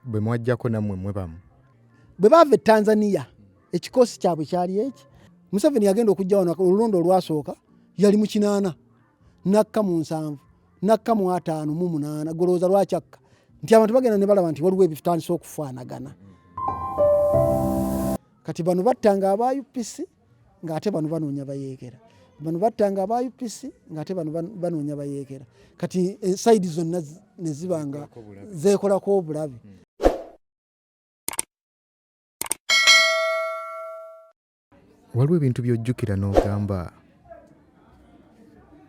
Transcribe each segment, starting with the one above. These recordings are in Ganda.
bwe mwajjako nammwe mwebamu bwe bava e Tanzania ekikosi kyabwe kyali eki. Museveni yagenda okujja wano olulondo olwasooka yali mu 8 nakka mu 7 nakka mu 5 mu 8 golooza lwakyakka nti abantu bagenda ne balaba nti waliwo ebitandisa okufaanagana. Kati bano battanga aba UPC ng'ate bano banoonya bayeekera, bano battanga aba UPC ng'ate bano banoonya bayeekera. Kati ensaidi zonna ne zibanga zeekolako obulabe. Waliwo ebintu by'ojjukira n'ogamba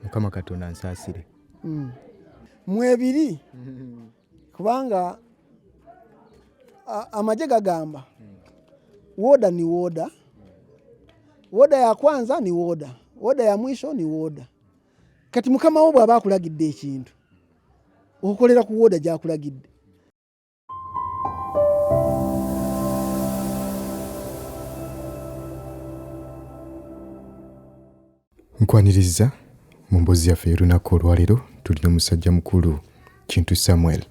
Mukama Katonda nsaasire? Mwebiri kubanga amagye gagamba woda ni woda, woda ya kwanza ni woda, woda ya mwisho ni woda. Kati Mukama wo bw'aba akulagidde ekintu okolera ku woda gy'akulagidde. Nkwaniriza mu mboozi yaffe y'olunaku olwaleero tulina omusajja mukulu Kintu Samuel.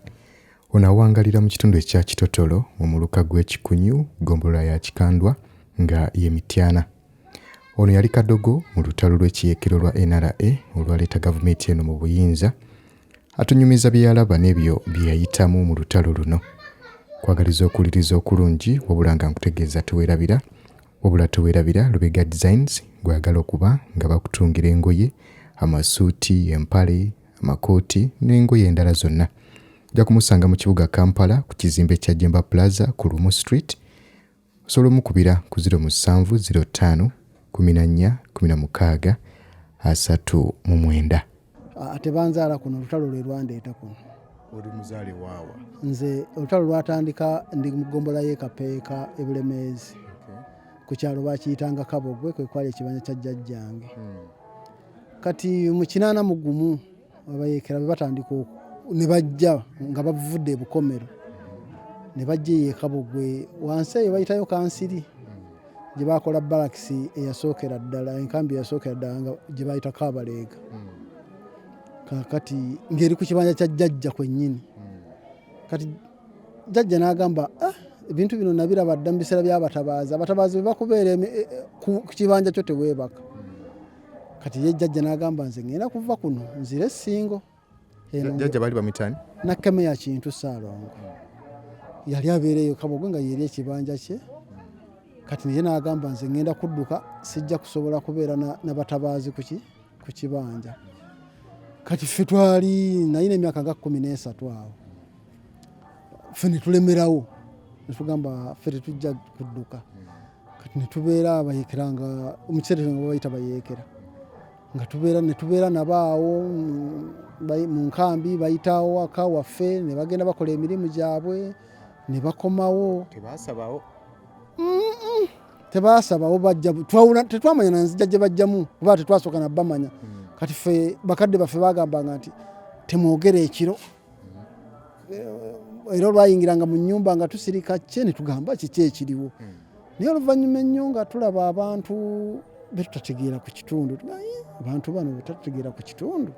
Ono awangalira mu kitundu ekya Kitotolo mu muluka gw'Ekikunyu ggombolola ya Kikandwa nga ye Mityana. Ono yali kadogo mu lutalo lw'ekiyeekero lwa NRA olwaleeta gavumenti eno mu buyinza. Atunyumiza bye yalaba n'ebyo bye yayitamu mu lutalo luno. Kwagaliza okuwuliriza okulungi wabula nga nkutegeeza teweerabira, wabula teweerabira Lubega Designs gwagala okuba nga bakutungira engoye, amasuuti, empale, amakooti n'engoye endala zonna. Ojja kumusanga mu kibuga Kampala ku kizimbe kya Jemba Plaza ku Lumu Street. Osobola omukubira ku 0705 14 16 39. Ate banzaala kuno olutalo lwe lwandeeta kuno. Oli muzaale waawa? Nze olutalo lwatandika ndi mu ggombola y'e Kapeeka e Bulemeezi. Ku kyalo bakiyitanga Kabogwe kwe kwali ekibanja kya jjajjange. Kati mu 81 abayeekera batandika ne bajja nga bavudde e Bukomero ne bajja e Kabogwe wansi eyo bayitayo kansiri gye bakola balakisi eyasookera ddala, enkambi eyasookera ddala nga gye bayita Kabaleega. Kati ngeri ku kibanja kya jjajja kwennyini. Kati jjajja n'agamba ebintu bino nabiraba dda mu biseera by'abatabaazi, abatabaazi bwe bakubeera ku kibanja kyo teweebaka. Kati ye jjajja n'agamba nze ngenda kuva kuno nzire e Ssingo. Jjajja bali bamitani? Nakkeme ya Kintu Ssaalongo yali abeereyo Kabogwe nga yeeri ekibanja kye. Kati ye n'agamba nze ngenda kudduka sijja kusobola kubeera n'abatabaazi ku kibanja. Kati ffe twali nalina emyaka nga 13 awo. Ffe ne tulemerawo ne tugamba ffe tetujja kudduka. Kati ne tubeera abayeekera nga mu kiseera nga bayita bayeekera nga ne tubeera nabaawo mu nkambi bayitawo waka waffe ne bagenda bakola emirimu gyabwe ne bakomawo. Tebaasabawo? Tebaasabawo bajja tetwamanya na nzija gye bajjamu kuba tetwasooka na bamanya. Kati ffe bakadde baffe bagambanga nti temwogere ekiro. Era olwayingiranga mu nnyumba nga tusirika kye ne tugamba kiki ekiriwo. Naye oluvannyuma ennyo nga tulaba abantu be tutategeera ku kitundu. Abantu bano be tutategeera ku kitundu.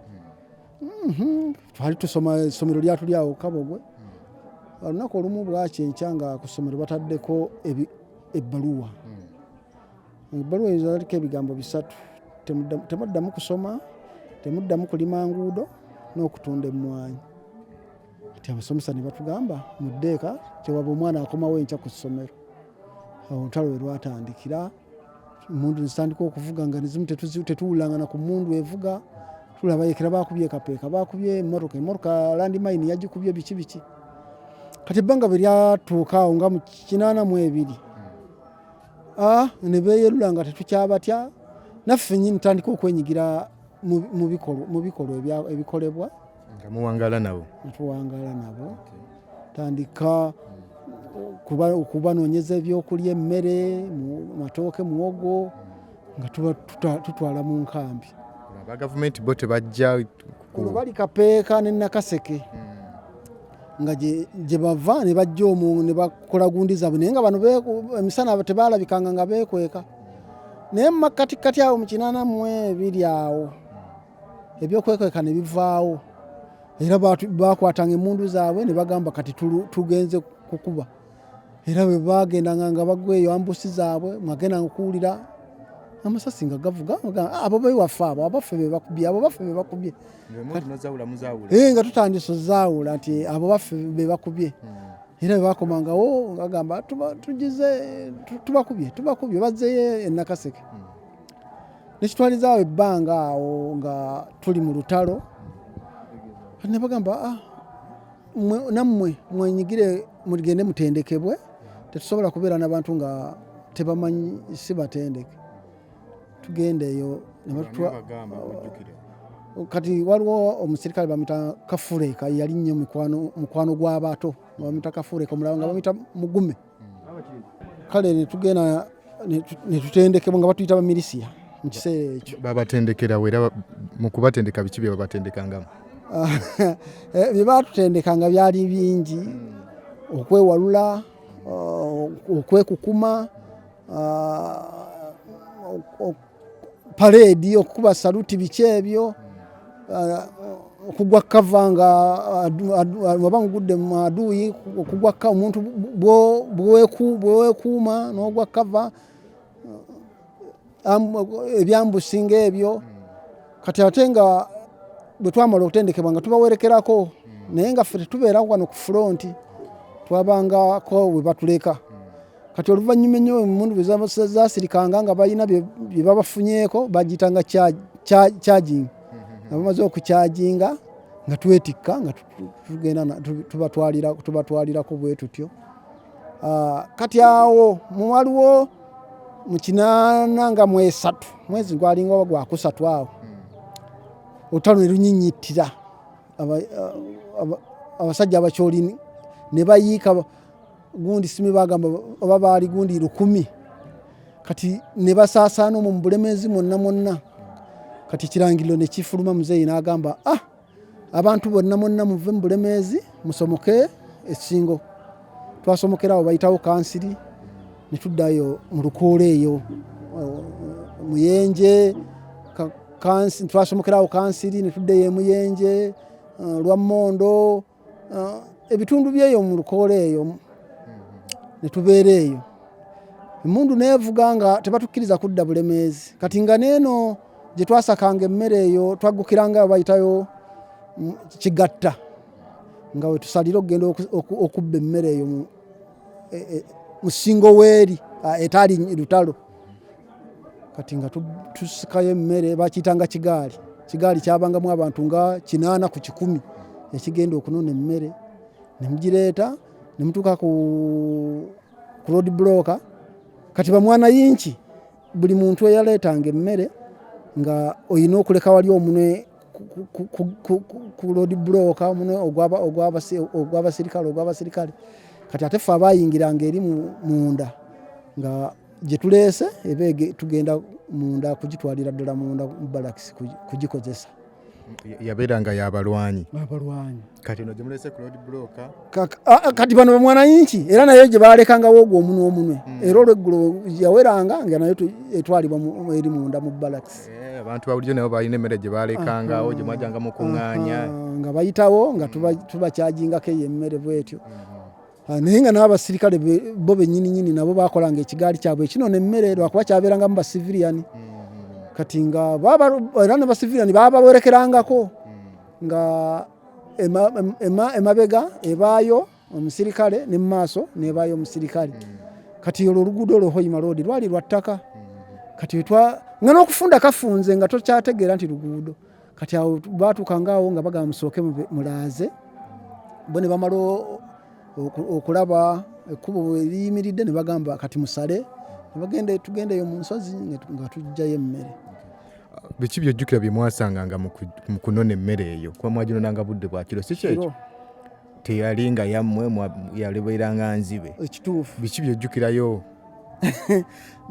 Twali tusoma essomero lyatuli awo Kabogwe. Olunaku olumu bwakyenkya nga ku ssomero bataddeko ebbaluwa. Ebbaluwa ezo zaliko ebigambo 3. Temuddamu kusoma, temuddamu kulima nguudo n'okutunda emmwanyi. Kati abasomesa ne batugamba muddeeka tewaba omwana akomawo enkya ku ssomero. Awo olutalo lwe lwatandikira. Emmundu zitandika okuvuga nga nezimu tetuwulanga na ku mmundu evuga. Tulaba abayeekera baakubye Kapeeka, baakubye emmotoka landmine yagikubye biki. Kati ebbanga bwe lyatuuka awo nga mu 82 ne beeyerula nga tetukyabatya. Naffe nnyini tandika okwenyigira mu bikolwa ebikolebwa. Nga muwangaala nabo? Tuwangaala nabo. Tandika okubanoonyeza ebyokulya, emmere, matooke, muwogo nga tutwala mu nkambi. Aba gavumenti bo tebajja kuno bali Kapeeka ne Nakaseke nga gye bava ne bajja omwo ne bakola gundi zaabwe naye nga bano emisana tebaalabikanga nga beekweka. Naye mu makkati awo mu 82 awo ebyokwekeka ne bivaawo. Era bakwatanga emmundu zaabwe ne bagamba kati tugenze kukuba era bwe bagendanga nga bagweyo ambusi zaabwe mwagenda okuwulira amasasi nga gavuga abo bewaffe abo abaffe bebakubye abo baffe bebakubye nga tutandise ozaawula nti abo baffe bebakubye era bebakomangawo ngagamba tugize tubakubye bazzeyo e Nakaseke nekitwalizaawo ebbanga awo nga tuli mu lutalo ne bagamba nammwe mwenyigire mugende mutendekebwe tetusobola kubeera n'abantu nga tebamanyi si batendeke tugenda eyo kati waliwo omusirikale bamuyita Kafureka yali nnyo mukwano gw'abato bamuyita Kafureka omulala nga bamuyita Mugume kale netugenda netutendekebwa nga batuyita bamilisiya mu kiseera ekyo babatendekera era mu kubatendeka biki bye babatendekangamu bye batutendekanga byali bingi okwewalula okwekukuma paredi okukuba saluti biki ebyo okugwa kava nga waba ngudde mu aduyi okugwa omuntu bwewekuuma n'ogwa kava ebyambusinga ebyo kati ate nga bwe twamala okutendekebwa nga tubawerekerako naye nga ffe tetubeera wano ku fronti twabangako bwe batuleka kati oluvannyuma ennyo emundu bwe zasirikanga nga balina bye babafunyeeko bagiyitanga charging nga bamaze okukyajinga nga twetikka nga tugenda tubatwalirako bwe tutyo kati awo waliwo mu 8 nga mwezi gwalinga oba gwakusatu awo olutalo ne lunyinyitira abasajja abakyolini ne bayiika gundi simi bagamba oba baali gundi 1000 kati ne basaasaana omwo mu Bulemeezi mwonna kati kirangiriro ne kifuluma muzeeyi n'agamba abantu bonna muve mu Bulemeezi musomoke Essingo twasomokerawo bayitawo kansiri ne tuddayo mu Lukoola eyo Muyenje twasomokerawo kansiri ne tuddeyo e Muyenje Lwammondo ebitundu byeyo mu Lukoola eyo ne tubeera eyo emundu neevuga nga tebatukkiriza kudda Bulemeezi kati nga neeno gye twasakanga emmere eyo twaggukiranga bayitayo Kigatta nga we tusalira okugenda okubba emmere eyo mu Ssingo weeri etaali lutalo kati nga tusikayo emmere bakiyitanga kigaali kyabangamu abantu nga 8 ku 100 ekigenda okunona emmere ne mugireeta ne mutuuka ku road blocker kati bamwana yinki buli muntu eyaleetanga emmere nga oyina okuleka wali omunwe ku road blocker omunwe ogw'abasirikale kati ate ffe abayingiranga eri munda nga gye tuleese ebeege tugenda munda kugitwalira ddala munda mu barracks kugikozesa yabeeranga y'abalwanyi kati no gye mulese ku road blocker kati bano bamwana yinki era nayo gye baalekangawo ogwo omunwe era olweggulo yaweranga nga nayo etwalibwa eri munda mu barracks abantu bawulijo nabo balina emmere gye baalekangawo gye mwajjanga mu kuŋŋaanya nga bayitawo nga tubakyajingako eyo emmere bwetyo naye nga n'abasirikale bo bennyini nabo bakolanga ekigaali kyabwe ekinona emmere lwakuba kyabeerangamu basiviliani kati nga era ne basiviliani babawerekerangako nga emabega ebaayo omusirikale ne mumaaso nebaayo omusirikale kati olwo oluguudo olwo Hoima Road lwali lwa ttaka kati nga n'okufunda kafunze nga tokyategeera nti luguudo kati awo baatuukangaawo nga bagamba musooke mulaaze bo ne bamala okulaba ekkubo eriyimiridde ne bagamba kati musale tugendeyo mu nsozi nga tujjayo emmere biki byojjukira bye mwasanganga mu kunona emmere eyo kuba mwaginonanga budde bwa kiro si kyekyo teyali nga yammwe yaleberanga nzibe ekituufu biki byojjukirayo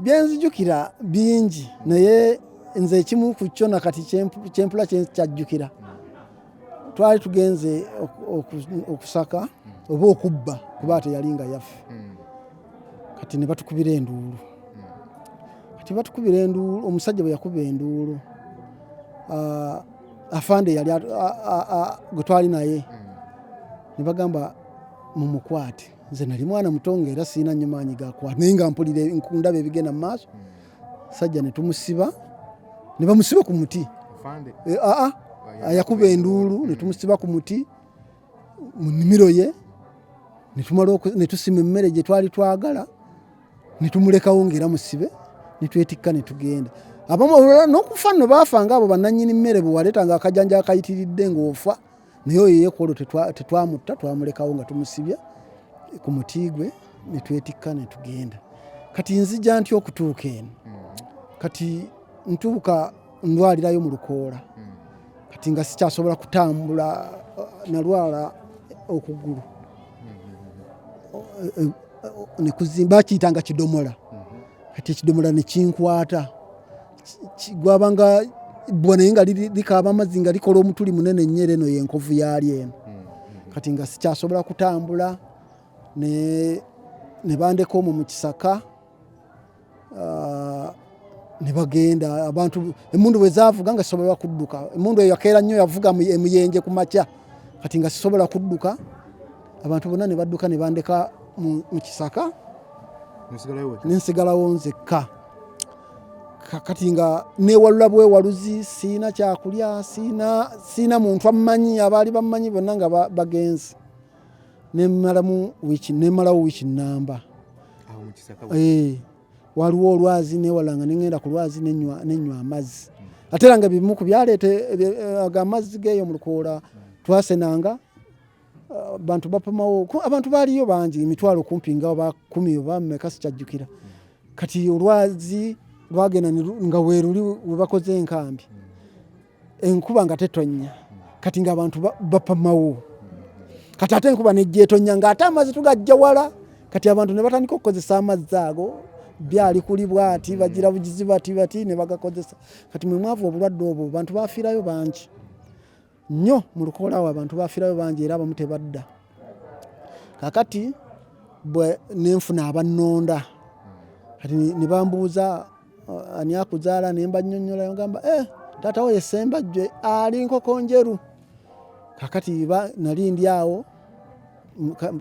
byenzijjukira bingi naye nze ekimu ku kyo nakati kyempula kyajjukira twali tugenze okusaka oba okubba kuba ate yali nga yaffe kati ne batukubira enduulu omusajja bwe yakuba enduulu afande yali gwe twali naye ne bagamba mumukwate nze nali mwana mutongo era siina nnyo maanyi gakwata naye nga mpulira ndaba ebigenda mu maaso sajja ne tumusiba ne bamusiba ku muti yakuba enduulu ne tumusiba ku muti mu nnimiro ye ne tusima emmere gye twali twagala ne tumulekawo ng'era musibe ne twetikka ne tugenda abamu olulala n'okufa nno baafa ng'abo bannannyini mmere bwe waleetanga akajanja akayitiridde ng'ofa naye oyo yeekolo tetwamutta twamulekawo nga tumusibye ku muti gwe ne twetikka ne tugenda kati nzija ntya okutuuka eno kati ntuuka ndwalirayo mu Lukoola kati nga sikyasobola kutambula nalwala okugulu nekuzimba kiyitanga kidomola kati ekidomola nekinkwata gwabanga bbwa naye nga likaaba amazzi nga likola omutuli munene nnyo eno yenkovu yali eno kati nga sikyasobola kutambula ne bandeka omwo mu kisaka ne bagenda abantu emmundu bwe zaavuga nga sisobola kudduka emmundu eyo yakeera nnyo yavuga emuyenje ku makya kati nga sisobola kudduka abantu bonna ne badduka ne bandeka mu kisaka nensigalawo nzekka kati nga neewalula bwewaluzi siina kyakulya siina muntu ammanyi abaali bammanyi bonna nga bagenzi nemalawo wiiki nnamba waliwo olwazi newalanga nengenda ku lwazi nenywa amazzi ate era nga bimu ku byaleeta amazzi geeyo mu Lukoola twasenanga bantu bapamawo abantu baaliyo bangi emitwalo kumpi nga bakumi oba mmeka sikyajjukira kati olwazi lwagenda nga weeruli we bakoze enkambi enkuba nga tetonnya kati nga abantu bapamawo kati ate enkuba nejjeetonya ng'ate amazzi tugajja wala kati abantu ne batandika okukozesa amazzi ago byali kuli bwati bagira bugizi bati ne bagakozesa kati mwe mwavu obulwadde obwo abantu bafiirayo bangi nnyo mu Lukoola awo abantu bafiirayo bangi era abamu tebadda kakati bwe nenfuna abannonda kati ne bambuuza ani akuzaala ne mbannyonnyola ngamba taata we Ssembajjwe ali nkoko njeru kakati nali ndi awo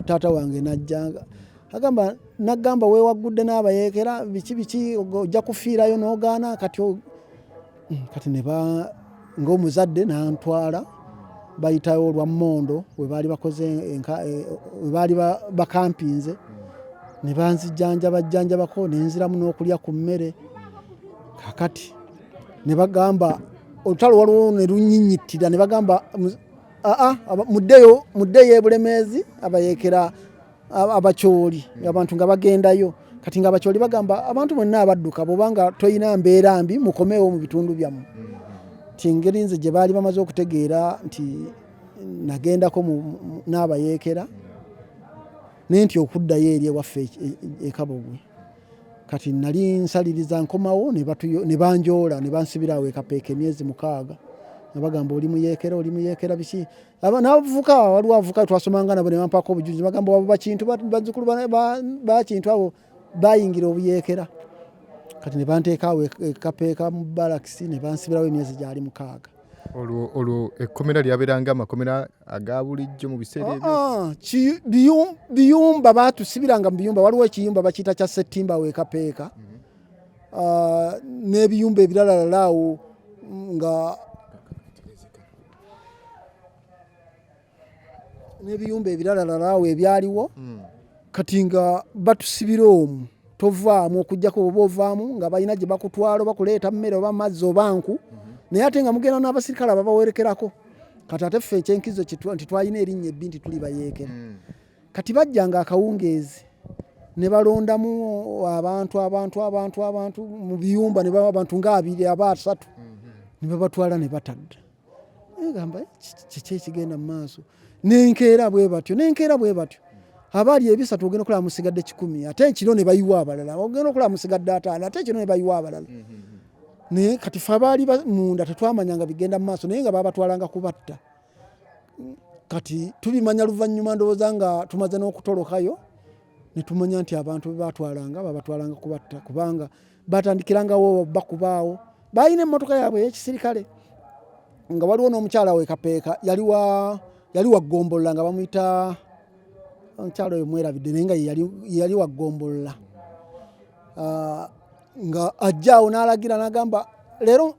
taata wange najjanga agamba nagamba weewagudde n'abayeekera biki ojja kufiirayo n'ogaana kati ng'omuzadde n'antwala bayitayo olwa Mmondo we baali bakoze we baali bakampinze ne banzijjanjabako nenziramu n'okulya ku mmere kakati ne bagamba olutalo waliwo ne lunyinyittira ne bagamba muddeyo ebulemeezi abayeekera abakyoli abantu nga bagendayo kati nga abakyoli bagamba abantu bonna abadduka bw'obanga toyina mbeera mbi mukomewo mu bitundu byammwe ti ngeri nze gye baali bamaze okutegeera nti nagendako n'abayeekera naye nti okuddayo eri ewaffe ekabogwe kati nali nsaliriza nkomawo ne banjoola ne bansibirawo ekapeeka emyezi 6 nabagamba oli muyeekera biki n'abavubuka waliwo abavubuka twasomanga nabo ne bampaako obujulizi bagamba wabo bakintu bazzukulu bakintu abo bayingira obuyeekera kati ne banteekaawo ekapeeka mu barakisi ne bansibirawo emyezi gyali 6 olwo ekkomera lyabeeranga amakomera aga bulijjo mu biseera ebyo biyumba batusibiranga mu biyumba waliwo ekiyumba bakiyita kya Ssettimba wekapeeka n'ebiyumba ebirala lalaawo nga n'ebiyumba ebirala lalaawo ebyaliwo kati nga batusibira omwo tovaamu okujjako oba ovaamu nga balina gye bakutwala bakuleeta mmere oba mazzi oba nku naye ate nga mugenda n'abasirikale ababawerekerako kati ate ffe ekyenkizo nti twalina erinnya ebbi nti tuli bayeekera kati bajjanga akawungeezi ne balondamu abantu mu biyumba ne baba abantu nga 2 aba 3 ne babatwala ne batadda egamba kiki ekigenda mu maaso nenkeera bwe batyo abaali ebisatu ogenda okulaba musigadde 10 ate ekiro ne bayiwa abalala ogenda okulaba musigadde 5 ate ekiro ne bayiwa abalala naye kati fe abaali munda tetwamanyanga bigenda mu maaso naye nga babatwalanga kubatta kati tubimanya luvannyuma ndowooza nga tumaze n'okutolokayo ne tumanya nti abantu babatwalanga kubatta kubanga batandikirangawo bakubaawo balina emmotoka yaabwe ey'ekisirikale nga waliwo n'omukyala we kapeeka yali wa Ggombolola nga bamuyita omukyalo oyo mwerabidde naye nga yali wagombolola nga ajjaawo n'alagira n'agamba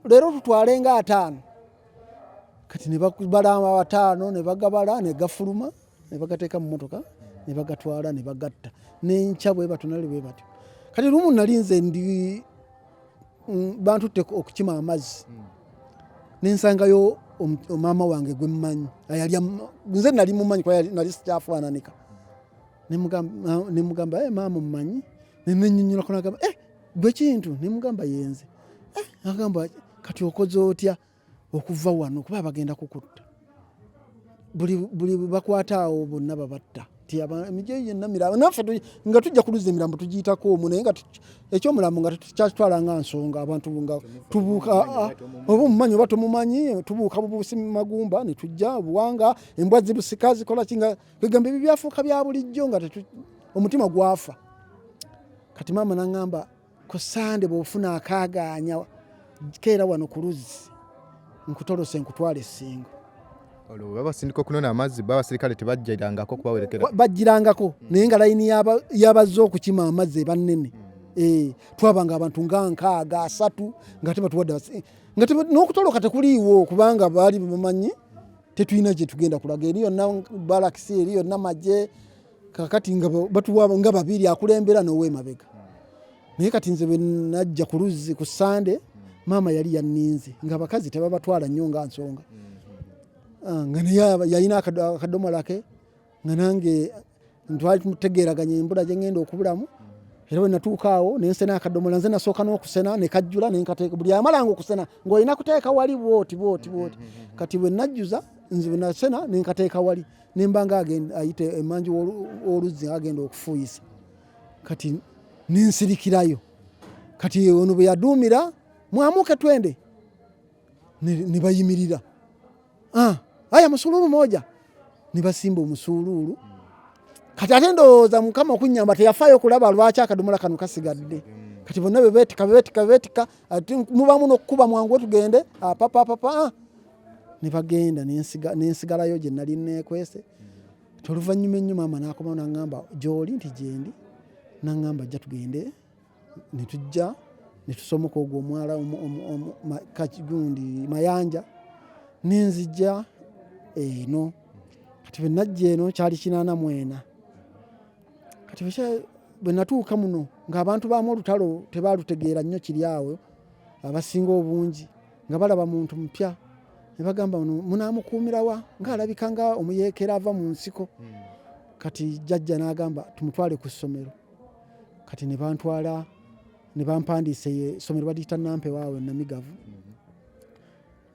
leero tutwale nga 5 kati ne bakubala 5 ne bagabala ne gafuluma ne bagateeka mu mmotoka ne bagatwala ne bagatta n'enkya bwe batyo nali bwe batyo kati lumu nali nze ndi bantutte okukima amazzi nensangayo maama wange gwe mmanyi nze nali mumanyi kwa nali sikyafaananika nemugamba maama mmanyi nenenyinyulako nagamba gwe kintu nemugamba yenze agamba kati okoze otya okuva wano kuba bagenda kukutta buli bakwataawo bonna babatta emijo yenna mirambo naffe nga tujja kuluza emirambo tugiyitako omwo naye nga ekyomulambo nga tukyakitwala nga nsonga abantu nga tubuuka oba omumanyi oba tomumanyi tubuuka bubuusi magumba ne tujja buwanga embwa zibusika zikola kinga kwegamba ebyo byafuuka bya bulijjo nga omutima gwafa kati maama naŋŋamba ku Sande bw'ofuna akaaganya keera wano ku luzzi nkutolose nkutwala essingo olwo babasindika okunona amazzi b'abasirikale tebajjirangako kubawerekera bajjirangako naye nga layini y'abazze okukima amazzi banene twabanga abantu nga 6 nga tebatuwadde n'okutoloka tekuliiwo kubanga baali bamanyi tetulina gye tugenda kulaga eri yonna balakisi eri yonna magye kakati nga batuwa nga 2 akulembera n'ow'emabega naye kati nze bwe najja ku luzzi ku Sande maama yali yanninze nga bakazi tebabatwala nnyo nga nsonga nga naye yalina akadomola ke nga nange ntwali tumutegeeraganya embula gye ngenda okubulamu era bwe natuukaawo nensena akadomola nze nasooka n'okusena ne kajjula ne nkateeka buli amalanga okusena ng'olina kuteeka wali bwoti kati bwe najjuza nze bwe nasena ne nkateeka wali ne mbanga ayite emanju w'oluzzi agenda okufuuyisa kati nensirikirayo kati ono bwe yaduumira mwamuke twende ne bayimirira aya musululu moja ne basimba omusululu kati ate ndowooza Mukama okunyamba teyafaayo kulaba lwaki akadomola kano kasigadde kati bonna bebeetika ati mubamu n'okkuba mwangu tugende papa ne bagenda nensigalayo gye nali neekwese oluvannyuma ennyo maama n'akomawo n'aŋŋamba gy'oli nti gyendi n'aŋŋamba ajja tugende ne tujja ne tusomoka ogwo omwala gundi Mayanja nenzijja eno kati bwe najja eno kyali 84 kati bwe natuuka muno ng'abantu baamu olutalo tebaalutegeera nnyo kiri awo abasinga obungi nga balaba muntu mupya ne bagamba munaamukuumirawa ng'alabika nga omuyeekera ava mu nsiko kati jjajja n'agamba tumutwale ku ssomero kati ne bantwala ne bampandiisa essomero baliyita Nampewaawe Namigavu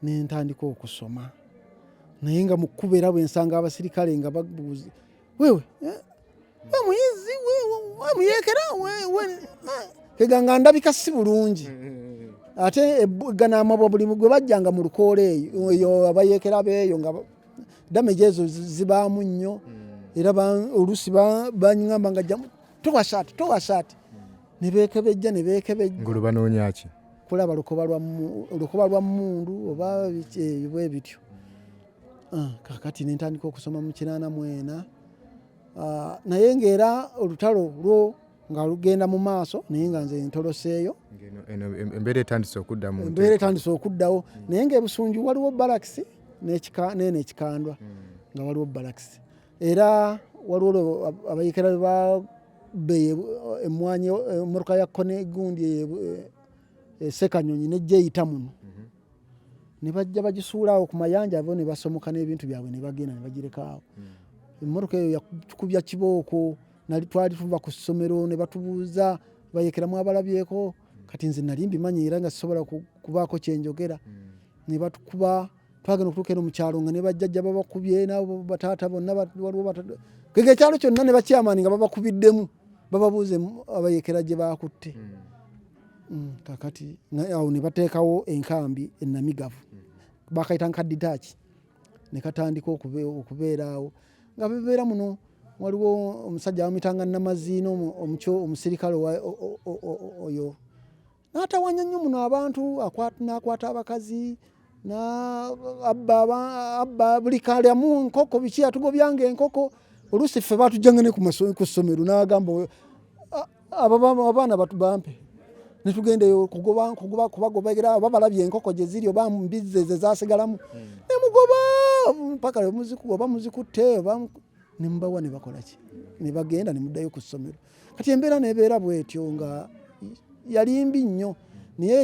ne ntandika okusoma naye nga mu kkubo era bwe nsanga abasirikale nga babuuza wewe muyizi muyeekera kega nga ndabika si bulungi ate ganamabwa buli gwe bajjanga mu lukoola eyo abayeekera beeyo nga dameje ezo zibaamu nnyo era oluusi banyamba nga jjamu towa saati ne beekebejja ngulu banoonya ki kulaba lukoba lwa mmundu oba bwe bityo kakati nentandika okusoma mu 84 naye ng'era olutalo lwo nga lugenda mu maaso naye nga nze ntoloseeyo embeera etandise okuddawo naye ng'ebusunju waliwo balakisi n'ekikandwa nga waliwo balakisi era waliwo abayekera babeye emmwanyi emmotoka ya kone gundi Sekanyonyi nejja eyita muno ne bajja bagisuulaawo ku mayanja abo ne basomoka n'ebintu byabwe ne bagenda ne bagireka awo emmotoka eyo yakubya kibooko twali tuva ku ssomero ne batubuuza bayekeramu abalabyeko kati nze nali mbimanyi era nga sisobola kubaako kyenjogera ne batukuba twagenda okutuuka eno mu kyalo nga ne bajjajja babakubye nabo bataata bonna waliwo gege ekyalo kyonna ne bakyamaani nga babakubiddemu bababuuze abayekera gye baakutte kakati awo ne bateekawo enkambi Namigavu bakayita nkaditaaki ne katandika okubeera awo nga bebeera muno waliwo omusajja bamitanga Namaziina omusirikale oyo n'atawanya nnyo muno abantu n'akwata abakazi abba buli kalyamu enkoko biki atugobyanga enkoko oluusi ffe baatujjanga ne ku ssomero n'agamba abaana batubampe ne tugendeyo kubagobera oba balabye enkoko gye ziri oba mbizze ze zaasigalamu ne mugoba mpaka oba muzikutte oba ne mubawa ne bakola ki ne bagenda ne muddayo ku ssomero. Kati embeera neebeera bw'etyo nga yali mbi nnyo naye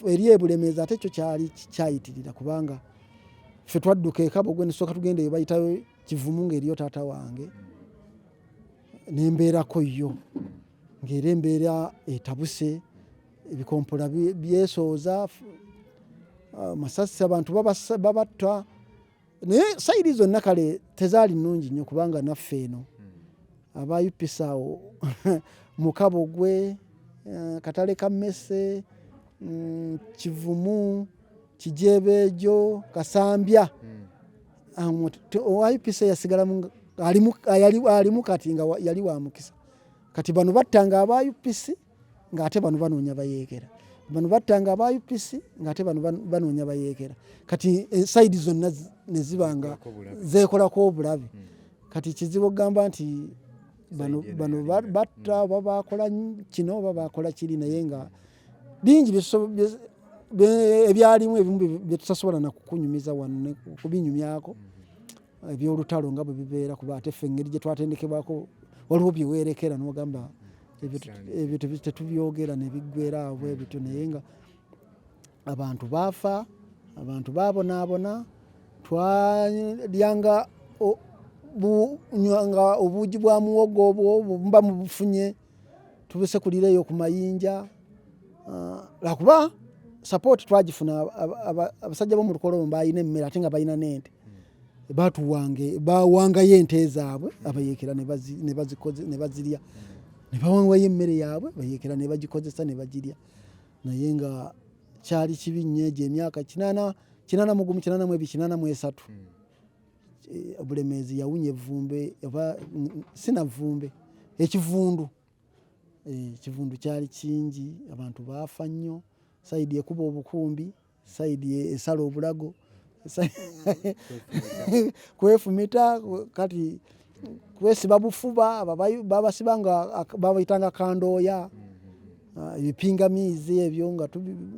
eri ebulemeezi ate ekyo kyali kyayitirira kubanga ffe twadduka Kabogwe ne tusooka tugendeyo bayitayo Kivumu ng'eriyo taata wange nembeerako yo ng'era embeera etabuse ebikompola byesooza masasi abantu babatta naye sayidi zonna kale tezaali nnungi nnyo kubanga naffe eno aba UPC awo mu Kabogwe Katale ka Mmese Kivumu Kijebeejo Kasambya owa UPC yasigalamu alimu kati nga yali wa mukisa kati bano battanga aba UPC ng'ate bano banoonya bayeekera bano battanga aba UPC ng'ate bano banoonya bayeekera kati sayidi zonna ne zibanga zeekolako obulabe kati kizibu okugamba nti bano batta oba bakola kino oba bakola kiri naye nga bingi ebyalimu ebimu bye tutasobola nakukunyumiza wano kubinyumyako ebyolutalo nga bwe bibeera kuba ate ffe engeri gye twatendekebwako waliwo bye weerekera n'ogamba ebyo tetubyogera ne biggweera awo bwe bityo naye nga abantu baafa abantu baabonaabona twalyanga bunywanga obuugi bwa muwogo obwo mba mubufunye tubusekulireyo ku mayinja lwakuba support twagifuna abasajja b'omu Lukolombo balina emmere ate nga balina n'ente bawangayo ente zaabwe abayeekera ne bazirya ne bawangayo emmere yaabwe bayeekera ne bagikozesa ne bagirya naye nga kyali kibi nnyo egyo emyaka 81 83 obulemeezi yawunya evvumbe oba sinavvumbe ekivundu kyali kingi abantu baafa nnyo sayidi ekuba obukumbi sayidi esala obulago kwefumita kati kwesiba bufuba babasiba nga babayitanga kandooya ebipingamiizi ebyo nga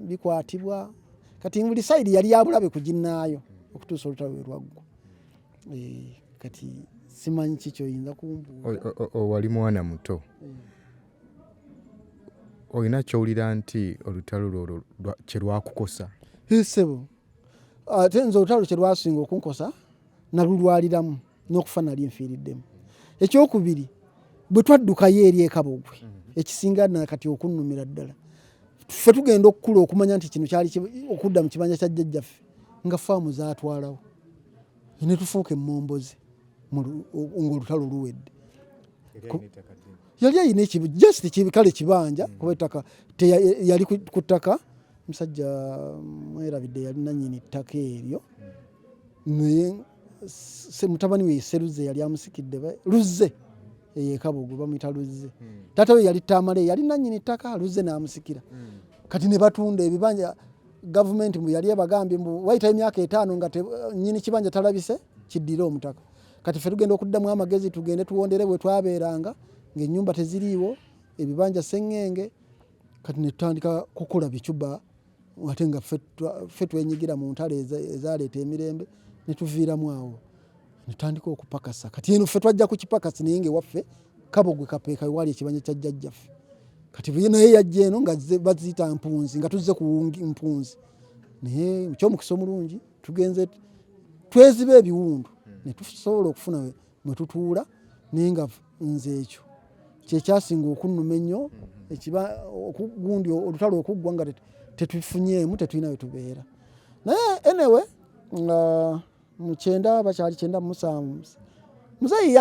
bikwatibwa kati buli sayidi yali yabulabe ku ginnaayo okutuusa olutalo lwe lwaggwa kati simanyi kikyoyinza kumbuuza. Wali mwana muto olina kyowulira nti olutalo lwo kye lwakukosa? Sebo ate nze olutalo kye lwasinga okunkosa nalulwaliramu n'okufa nali nfiiriddemu. Ekyokubiri bwe twaddukayo eri Kabogwe ekisinga nakati okunnumira ddala ffe tugenda okukula okumanya nti kino kyali okudda mu kibanja kya jjajjaffe nga faamu zaatwalawo ne tufuuka emmombozi ng'olutalo luwedde. Yali ayina kale kibanja kuba ettaka yali ku ttaka musajja mwerabidde yali nannyini ttaka eryo naye mutabani we Sseruzze yali amusikidde Luzze Kabogwe bamuyita Luzze taata we yali Tamale yali nannyini ttaka Luzze n'amusikira kati ne batunda ebibanja gavumenti mbu yali ebagambye mbu wayita emyaka 5 nga nnyini kibanja talabise kiddire omutaka kati ffe tugenda okuddamu amagezi tugende tuwondere bwe twabeeranga ng'ennyumba teziriiwo ebibanja sseŋŋenge kati ne tutandika kukola bicuba ate nga ffe twenyigira mu ntalo ezaaleeta emirembe ne tuviiramu awo ne tutandika okupakasa kati eno ffe twajja ku kipakasi naye ng'ewaffe Kabogwe kapeeka wali ekibanja kya jjajjaffe kati naye yajja eno nga baziyita mpunzi nga tuzze ku mpunzi naye ekyomukisa omulungi tugenze tweziba ebiwundu ne tusobola okufuna mwe tutuula naye nga nze ekyo kyekyasinga okunnuma ennyo gundi olutalo okuggwa nga tetufunyeemu tetulina we tubeera naye anyway mu 9 bakyali 97 muzeeyi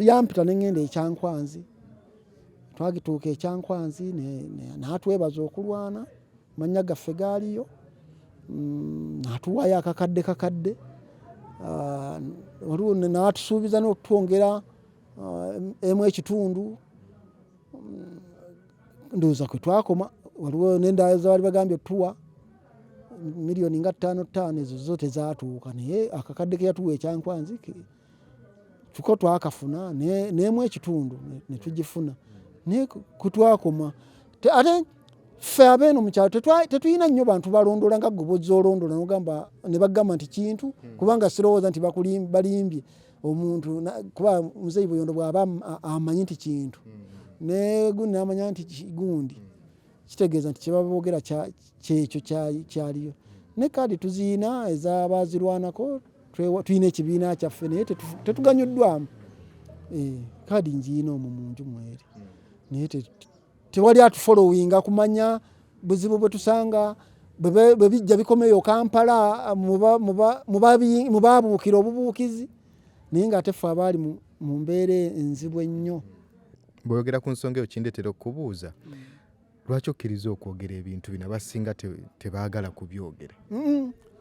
yampita neŋŋenda Ekyankwanzi twagituuka Ekyankwanzi n'atwebaza okulwana mannya gaffe gaaliyo n'atuwaayo akakadde waliwo n'atusuubiza n'okutwongera emu ekitundu ndowooza kwe twakoma waliwo n'endala zaali bagambye tuwa miliyoni nga 5 ezo zo tezaatuuka naye akakadde ke yatuwa Ekyankwanzi tuko twakafuna nemwe ekitundu ne tugifuna ne kutwakoma ate ffe abeeno mu kyalo tetuyina nnyo bantu balondola nga gobozi olondola nogamba ne bagamba nti kintu kubanga sirowooza nti balimbye omuntu kuba muzeeyi Buyondo bw'aba amanyi nti kintu ne gundi amanya nti gundi kitegeeza nti kyebaboogera kyekyo kyaliyo ne kadi tuziina ezabazirwanako tuyina ekibiina kyaffe naye tetuganyuddwamu kadi njiina omwo munju mweri naye tewali atufollowinga kumanya buzibu bwe tusanga bwe bijja bikomeyo Kampala mu baabuukira obubuukizi naye ng'ate ffe abaali mu mbeera enzibu ennyo. Bw'oyogera ku nsonga eyo kindeetera okubuuza lwaki okkiriza okwogera ebintu bino abasinga tebaagala kubyogera?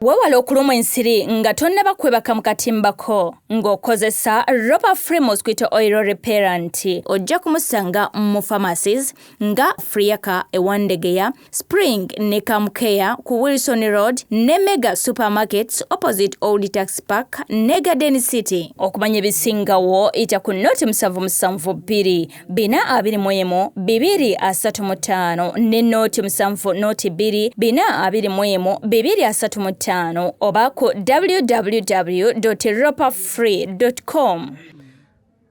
Weewale okulumwa ensiri nga tonnaba kwebaka mu katimbako ng'okozesa Ropa Free Mosquito Oil Repellent. Ojja kumusanga mu pharmacies nga Friaka ewandegeya, Spring ne Kamukea ku Wilson Road ne Mega Supermarkets opposite Old Tax Park ne Garden City. Okumanya ebisingawo ita ku noti 772 421 235 ne noti 7 noti 2 421 235 oba ku www.ropafree.com.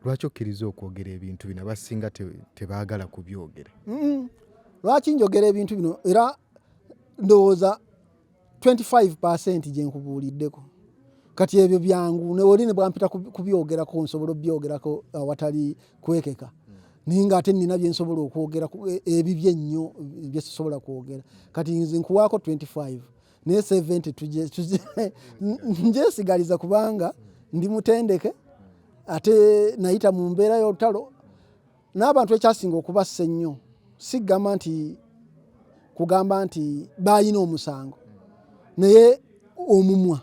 Lwaki okkiriza okwogera ebintu bino abasinga tebaagala kubyogera? Lwaki njogera ebintu bino era ndowooza 25% gye nkubuuliddeko kati ebyo byangu neoli ne bwampita kubyogerako nsobola obyogerako awatali kwekeka naye ng'ate nina bye nsobola okwogera ebibye ennyo bye sisobola kwogera kati nze nkuwaako 25 ne 70 njesigaliza kubanga ndi mutendeke ate nayita mu mbeera y'olutalo n'abantu ekyasinga okubassa ennyo kugamba nti bayina omusango naye omumwa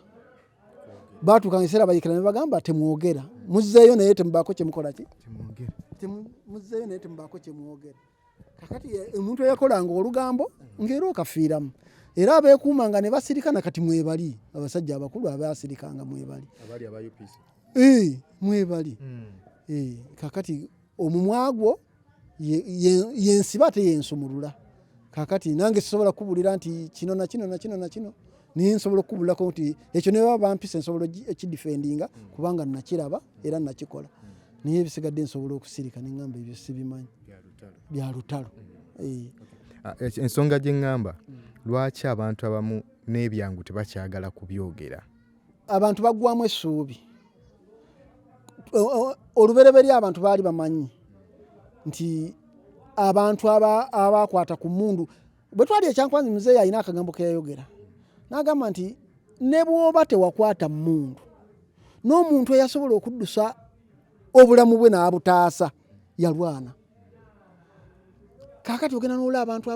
baatuuka ekiseera bayikira ne bagamba temwogera muzzeeyo naye temubaako kyemukola ki muzzeeyo naye temubaako kyemwogera kakati omuntu eyakolanga olugambo ng'era okafiiramu era abeekuumanga ne basirikana kati mwebali abasajja abakulu abasirikanga mwebali abali aba UPC mwebali kakati omumwa gwo yensiba teyensumulula kakati nange sisobola kubulira nti kino na kino na kino na kino naye nsobola okubulako nti ekyo ne baba bampisa nsobola ekidifendinga kubanga nakiraba era nakikola naye ebisigadde nsobola okusirika ne ngamba ebyo sibimanyi bya lutalo. Ensonga gye ngamba lwaki abantu abamu n'ebyangu tebakyagala kubyogera? Abantu baggwamu essuubi. Olubereberye abantu baali bamanyi nti abantu abakwata ku mundu bwe twali ekyankwanzi muzeeyi alina akagambo ke yayogera n'agamba nti ne bw'oba tewakwata mundu n'omuntu eyasobola okuddusa obulamu bwe n'abutaasa yalwana. Kakati ogenda n'olaba abantu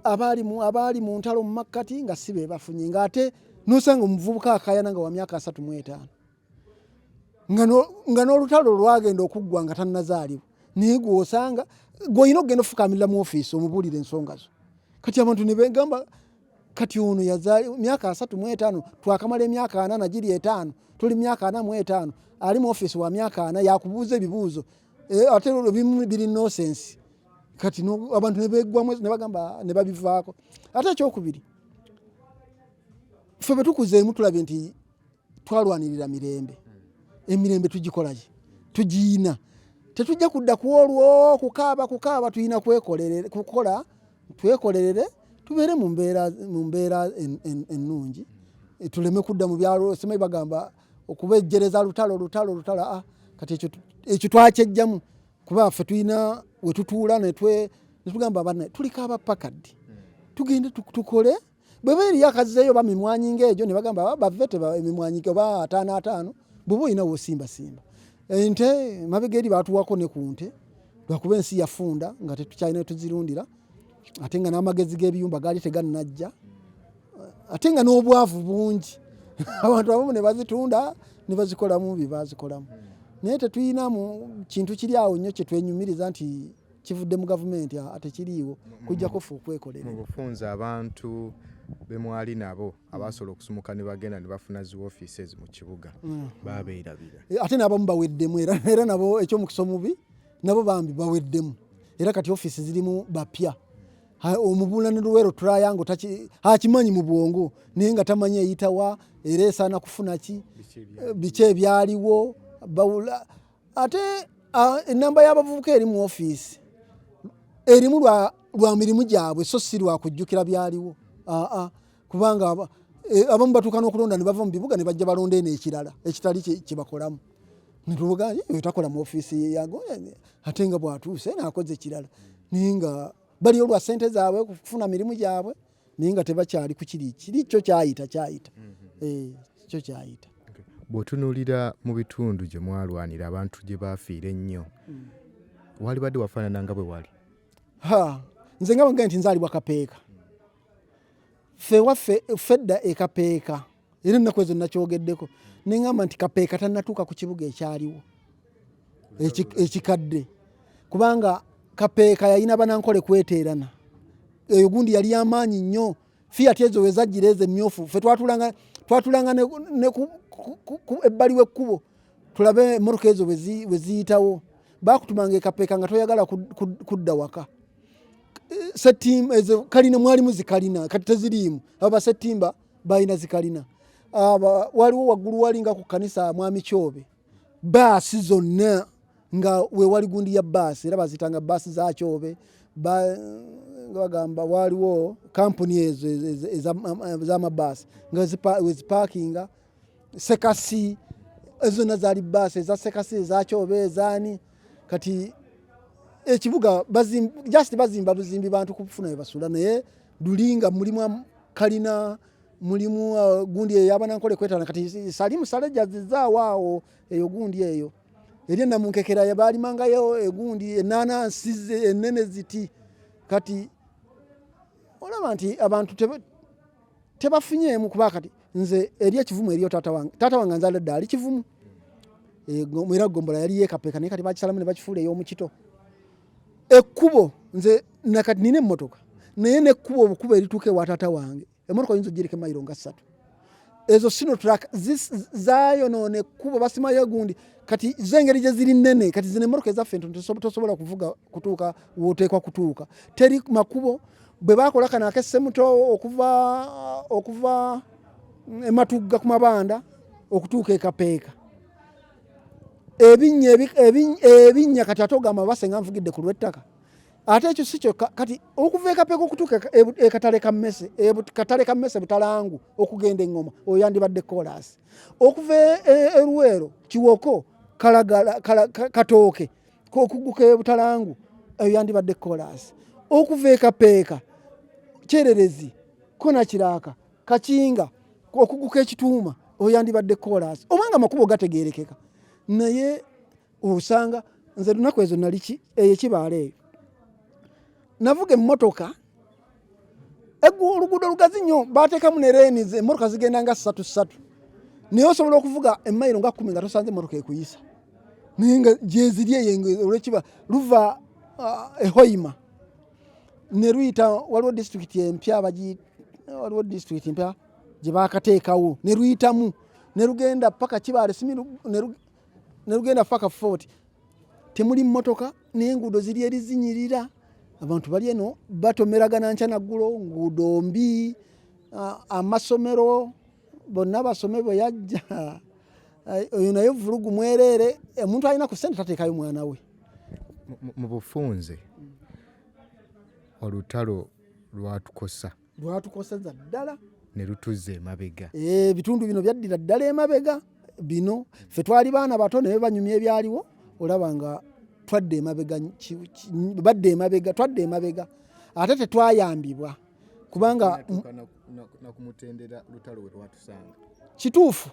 abaali mu ntalo mu makkati nga si be bafunye ng'ate n'osanga omuvubuka akayana nga wa myaka 35 nga n'olutalo lwagenda okuggwa nga tannazaalibwa naye gw'osanga gw'olina okugenda ofukamira mu ofiisi omubuulira ensonga zo. Kati abantu ne begamba kati ono yazaali myaka 35 twakamala emyaka 4 giri 5 tuli myaka 45 ali mu ofiisi wa myaka 4 yakubuuza ebibuuzo ate bimu biri nonsense. Kati abantu ne beggwamu ne bagamba ne babivaako. Ate ekyokubiri ffe bwe tukuzeemu tulabye nti twalwanirira mirembe. Emirembe tugikolaki? Tugiina. Tetujja kudda ku olwo kukaaba tuyina kukola twekolerere tubeere mu mbeera ennungi tuleme kudda mu byalo simanyi bagamba okubejjereza lutalo kati ekyo twakyejjamu kuba ffe tuyina we tutuula ne tugamba banne tuliko abapakadde tugende tukole bwe beeriyo akazzeeyo bamimwanyi ng'egyo ne bagamba bave emimwanyi oba 5 bw'oba olina wosimba ente mabega eri baatuwako ne ku nte lwakuba ensi yafunda nga tetukyalina tuzirundira ate nga n'amagezi g'ebiyumba gaali tegannajja ate nga n'obwavu bungi abantu abamu ne bazitunda ne bazikolamu bye bazikolamu naye tetuyina mu kintu kiri awo nnyo kye twenyumiriza nti kivudde mu gavumenti ate kiriiwo kujjako ffe okwekolera. Mu bufunza abantu bemwali nabo abasobola okusumuka ne bagenda ne bafuna zi offices mu kibuga babeerabira ate n'abamu baweddemu era nabo ekyomukisa omubi nabo bambi baweddemu era kati office zirimu bapya omubulani Luweero Triangle akimanyi mu bwongo naye nga tamanyi eyitawa era esaana kufuna biki ebyaliwo bawula ate enamba y'abavubuka eri mu office erimu lwa mirimu gyabwe so si lwa kujjukira byaliwo kubanga abamu batuuka n'okulonda ne bava mu bibuga ne bajja balonda eno ekirala ekitali kyebakolamu netuvuga takola mu ofiisi yago ate nga bwatuuse naakoze ekirala naye nga baliyo lwa ssente zaabwe kufuna mirimu gyabwe naye nga tebakyali ku kiri kyo kyayita kyo kyayita. Bw'otunuulira mu bitundu gye mwalwanira abantu gye baafiira ennyo wali badde wafaanana nga bwe wali? Nze nga bwe nti nzaalibwa Kapeeka fedda ekapeeka era ennaku ezo nakyogeddeko neŋŋamba nti Kapeeka tannatuuka ku kibuga ekyaliwo ekikadde kubanga Kapeeka yalina banankole kweteerana eyo gundi yali amaanyi nnyo Fiat ezo we zajjira ezo emmyufu ffe twatulanga ne ebbali w'ekkubo tulabe emmotoka ezo we ziyitawo baakutumanga ekapeeka nga toyagala kudda waka settimba ezo kalina mwalimu zikalina kati teziriimu abo basettimba balina zikalina waliwo waggulu walinga ku kanisa Mwami Kyobe baasi zonna nga we wali gundi ya baasi era bazitanga baasi za Kyobe bagamba waliwo kampuni ezo ez'amabaasi nga wezipaakinga Sekasi ezonna zaali baasi eza Sekasi eza Kyobe ezaani kati ekibuga bazimba buzimbi bantu kufuna we basula naye lulinga mulimu kalina mulimu gundi eyabanankole kwetana kati Salimu Saleja zizaawo eyo gundi eyo eri namunkekera yabaalimangayo egundi enanansi ennene ziti kati olaba nti abantu tebafunyeemu kuba kati nze eri ekivumu eriyo taata wange nzaledde ali kivumu era Gombola yali yeekapeeka naye kati bakisalamu ne bakifuula ey'omukito ekkubo nze nakati nina emmotoka naye nekkubo obukubo erituuka ewa taata wange emmotoka oyinza ogirika mayiro nga 3 ezo Sinotrack zaayonoona ekkubo basimayo gundi kati zengeri gye ziri nnene kati zino emmotoka ezaffe ntono tosobola kuvuga kutuuka wooteekwa kutuuka teri makubo bwe baakola kano ak'essemuto okuva ematugga ku mabanda okutuuka ekapeeka ebinnya kati ate ogamba basenga nvugidde ku lw'ettaka ate ekyo si kyo kati okuva ekapeeka okutuuka ekatale ka mmese Butalangu okugenda Engoma oyo yandibadde Koolaasi okuva Luweero Kiwoko Kalagala Katooke okugguka Butalangu eyo yandibadde Koolaasi okuva ekapeeka Kyererezi Konakiraaka Kakinga okugguka Ekituuma oyo yandibadde Koolaasi obanga amakubo gategeerekeka naye osanga nze lunaku ezo nali eyo ekibaala eyo navuga emmotoka oluguudo lugazi nnyo baateekamu ne leeni emmotoka zigenda nga 3 naye osobola okuvuga emmayiro nga 10 nga tosanze emmotoka ekuyisa naye nga gyeziri eyo olwekiba luva Ehoima ne luyita waliwo disitulikiti empya gye baakateekawo ne luyitamu ne lugenda paka Kibaale Simiru ne lugenda paka Fort temuli mmotoka naye enguudo ziri erizinyirira abantu bali eno batomeragana nkya naggulo nguudo mbi amasomero bonna basome bwe yajja oyo naye vulugu mwereere omuntu alina ku ssente tateekayo mwana we mu bufunze olutalo lwatukoseza ddala ne lutuzza emabega ebitundu bino byaddira ddala emabega bino ffe twali baana bato naye banyumya ebyaliwo olaba nga twadde emabega ate tetwayambibwa kubanga nakumutendera lutalo we lwatusanga kituufu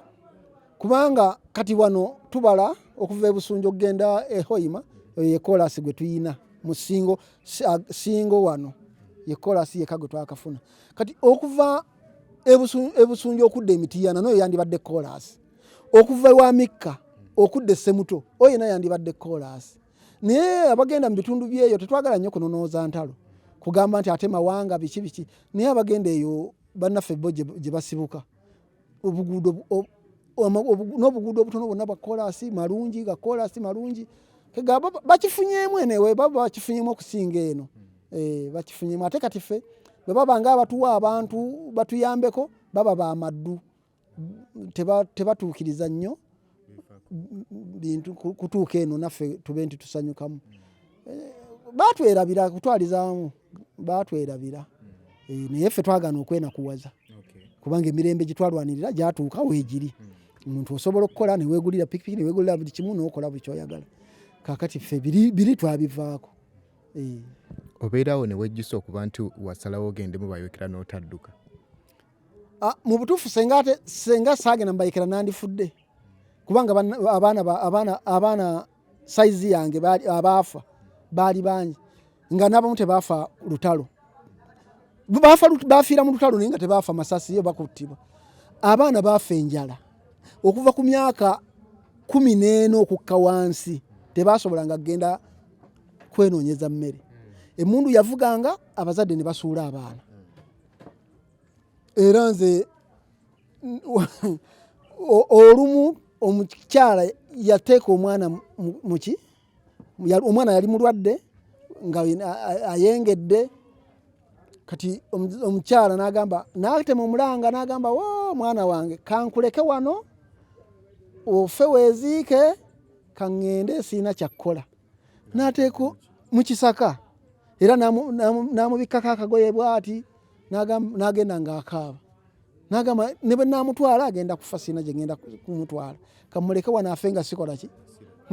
kubanga kati wano tubala okuva ebusunjo okugenda Ehoima ye Koolaasi gwe tuyina mu singo wano ye Koolaasi yeka gwe twakafuna kati okuva ebusunjo okudda Emitiyana noyo yandibadde Koolaasi okuva ewa Mikka okudda Essemuto oyo yena yandibadde Koolaasi naye abagenda mu bitundu byeyo tetwagala nnyo kunonooza ntalo kugamba nti ate mawanga biki naye abagenda eyo bannaffe bo gye basibuka obuguudo n'obuguudo obutono bwonna bwa kolasi malungi ga kolasi malungi kegaba bakifunyeemu enewe baba bakifunyeemu okusinga eno bakifunyeemu ate kati ffe bwe baba nga abatuwa abantu batuyambeko baba bamaddu tebatuukiriza nnyo bintu kutuuka eno naffe tube nti tusanyukamu batwerabira kutwalizaamu batwerabira naye ffe twagaana okwenakuwaza kubanga emirembe gitwalwanirira gyatuuka weegiri omuntu osobola okukola neweegulira pikipiki neweegulira buli kimu n'okola buli kyoyagala kakati ffe biri twabivaako. Obeerawo ne wejjusa okuba nti wasalawo ogendemu bayokera n'otadduka? Mu butuufu senga saagenda mbayekera nandifudde kubanga abaana saizi yange abaafa baali bangi nga n'abamu tebaafa lutalo bafiira mu lutalo naye nga tebaafa masasi yo bakuttibwa. Abaana baafa enjala okuva ku myaka 14 okukka wansi tebaasobolanga kugenda kwenoonyeza mmere. Emmundu yavuganga abazadde ne basuula abaana era nze olumu omukyala yateeka omwana muki omwana yali mulwadde nga ayengedde kati omukyala n'agamba n'atema omulanga n'agamba wo mwana wange kankuleke wano ofe weeziike kaŋŋende siina kyakkola n'ateeka mu kisaka era n'amubikkako akagoye bw'ati n'agenda ng'akaaba n'agamba ne bwe naamutwala agenda kufa siina gye ngenda kumutwala kamuleke wano afe nga sikola ki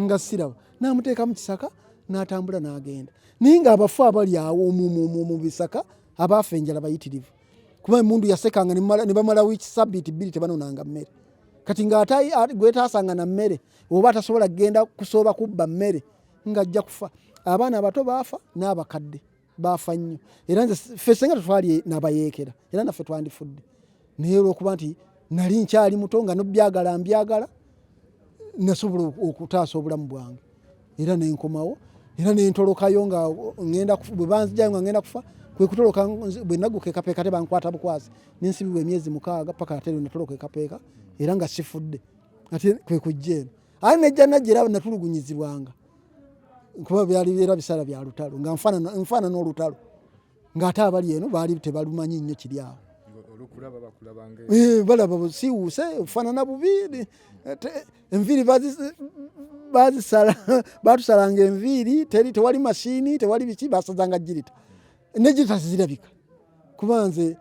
nga siraba n'amuteeka mu kisaka n'atambula n'agenda naye ng'abafu abali awo mu bisaka abaafa enjala bayitirivu kuba emmundu yasekanga ne bamala wiiki sabbiiti 2 tebanonanga mmere kati gwetaasanga na mmere oba atasobola kugenda kusooba kubba mmere ng'ajja kufa. Abaana abato baafa n'abakadde baafa nnyo era nze ffe senga tetwali nabayeekera era naffe twandifudde naye olw'okuba nti nali nkyali muto nga nobyagala mbyagala nasobola okutaasa obulamu bwange era nenkomawo era nentolokayo nga bwe banzijayo nga ngenda kufa kwe kutoloka bwe naguka ekapeeka tebankwata bukwasi nensibibwa emyezi 6 paka ate natoloka ekapeeka era nga sifudde ate kwe kujja eno ali nejja najja era natulugunyizibwanga kuba byali era bisala bya lutalo nga nfaana n'olutalo ng'ate abali eno baali tebalumanyi nnyo kiri awo balaba busiwuuse ofaanana bubi enviiri batusalanga enviiri tewali masiini tewali biki basazanga jirita nejirita zirabika kuba nze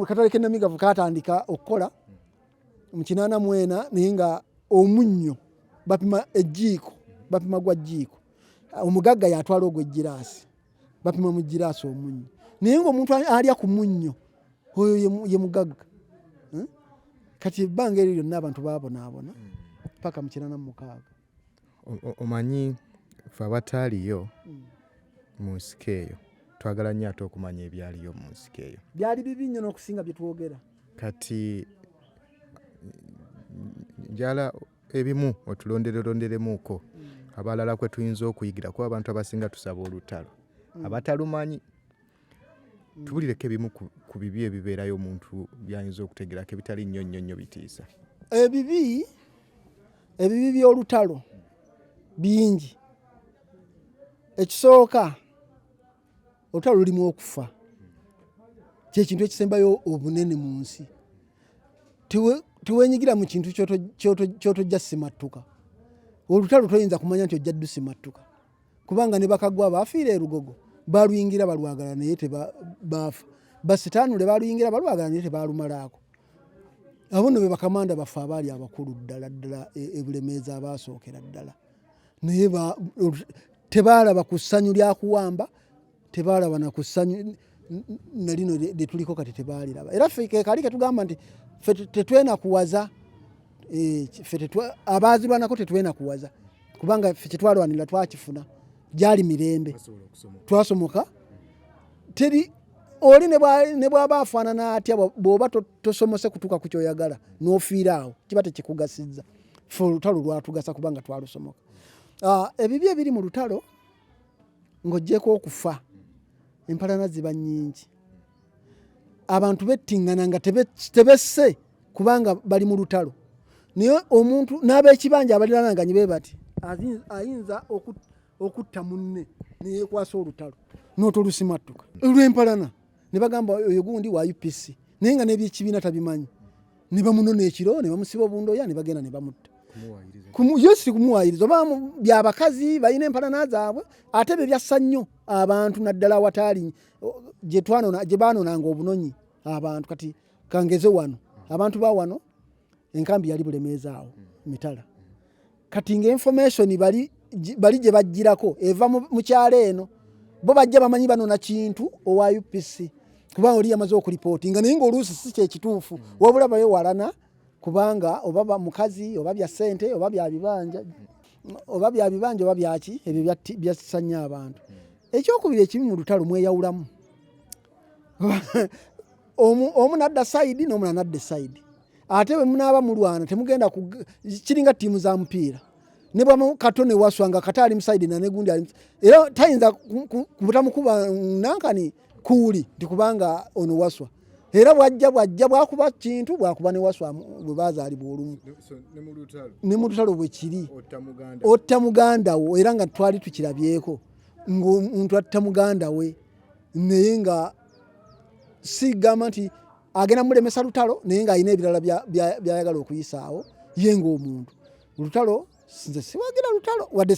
katale k'Ennamigavu katandika okukola mu 84 naye nga omunnyo bapima ejjiiko bapima gwa jjiiko omugagga yatwala ogw'ejjiraasi bapima mu jjiraasi omunnyo naye ng'omuntu alya ku munnyo oyo ye mugagga kati ebbanga eryo lyonna abantu baabonaabona paka mu 86. Omanyi ffe abataaliyo mu nsiko eyo twagala nnyo ate okumanya ebyaliyo mu nsiko eyo byali bibi nnyo n'okusinga bye twogera kati njala ebimu otulonderemuuko abalala kwe tuyinza okuyigira kuba abantu abasinga tusaba olutalo abatalumanyi tubulireko ebimu ku bibi ebibeerayo omuntu byayinza okutegerako ebitali nnyo bitiisa. Ebibi by'olutalo bingi. Ekisooka olutalo lulimu okufa kyekintu ekisembayo obunene mu nsi. Tewenyigira mu kintu kyotojja simattuka. Olutalo toyinza kumanya nti ojja ddu simattuka kubanga ne bakagwa baafiira erugogo baluyingira balwagala naye tebaafa basitaanule baluyingira balwagala naye tebaalumalaako. Abo nno be bakamanda baffe abaali abakulu ddala ebulemeezi abaasookera ddala naye tebaalaba ku ssanyu lya kuwamba tebaalaba na ku ssanyu na lino lye tuliko kati tebaaliraba era ffe keekali ketugamba nti ffe tetwenakuwaza abaazirwanako tetwenakuwaza kubanga ffe kyetwalwanira twakifuna gyali mirembe twasomoka teri oli ne bw'aba afaanana atya bw'oba tosomose kutuuka ku kyoyagala n'ofiira awo kiba tekikugasizza ffe olutalo lwatugasa kubanga twalusomoka. Ebibi ebiri mu lutalo ng'oggyeko okufa empalana ziba nnyingi abantu bettingana nga tebesse kubanga bali mu lutalo naye omuntu n'ab'ekibanja abalirananganye be bati ayinza okutta munne neyekwasa olutalo n'otolusimattuka olw'empalana ne bagamba oyo gundi wa UPC naye nga n'ebyekibiina tabimanyi ne bamunona ekiro ne bamusiba obundoya ne bagenda ne bamutta yosi kumuwayiriza oba byabakazi balina empalana zaabwe ate bye byassa nnyo abantu naddala awataali gye baanonanga obunonyi abantu kati kangeze wano abantu ba wano enkambi yali Bulemeezi awo Mitala kati ng'information bali gye bajjirako eva mu kyalo eno bo bajja bamanyi banona kintu owa UPC kubanga oli yamaze okulipootinga naye ng'oluusi si kyekituufu wabula bewalana kubanga oba mukazi oba bya ssente oba bya bibanja oba byaki ebyo byasanya abantu ekyokubiri ekibi mu lutalo mweyawulamu omu nadda sayidi n'omulala nadda sayidi ate bwe munaaba mulwana temugenda kiringa ttiimu za mupiira ne bwamu Katone waswanga kata ali musayidi na negundi ali era tayinza kubutamukuba nankani kuuli tikubanga ono waswa era bwajja bwakuba kintu bwakuba ne waswa bwe bazaalibwa olumu ne mu lutalo bwe kiri otta muganda wo era nga twali tukirabyeko ng'omuntu atta muganda we naye nga sigamba nti agenda mulemesa lutalo naye ng'alina ebirala byayagala okuyisaawo ye ng'omuntu lutalo nze siwagira lutalo wadde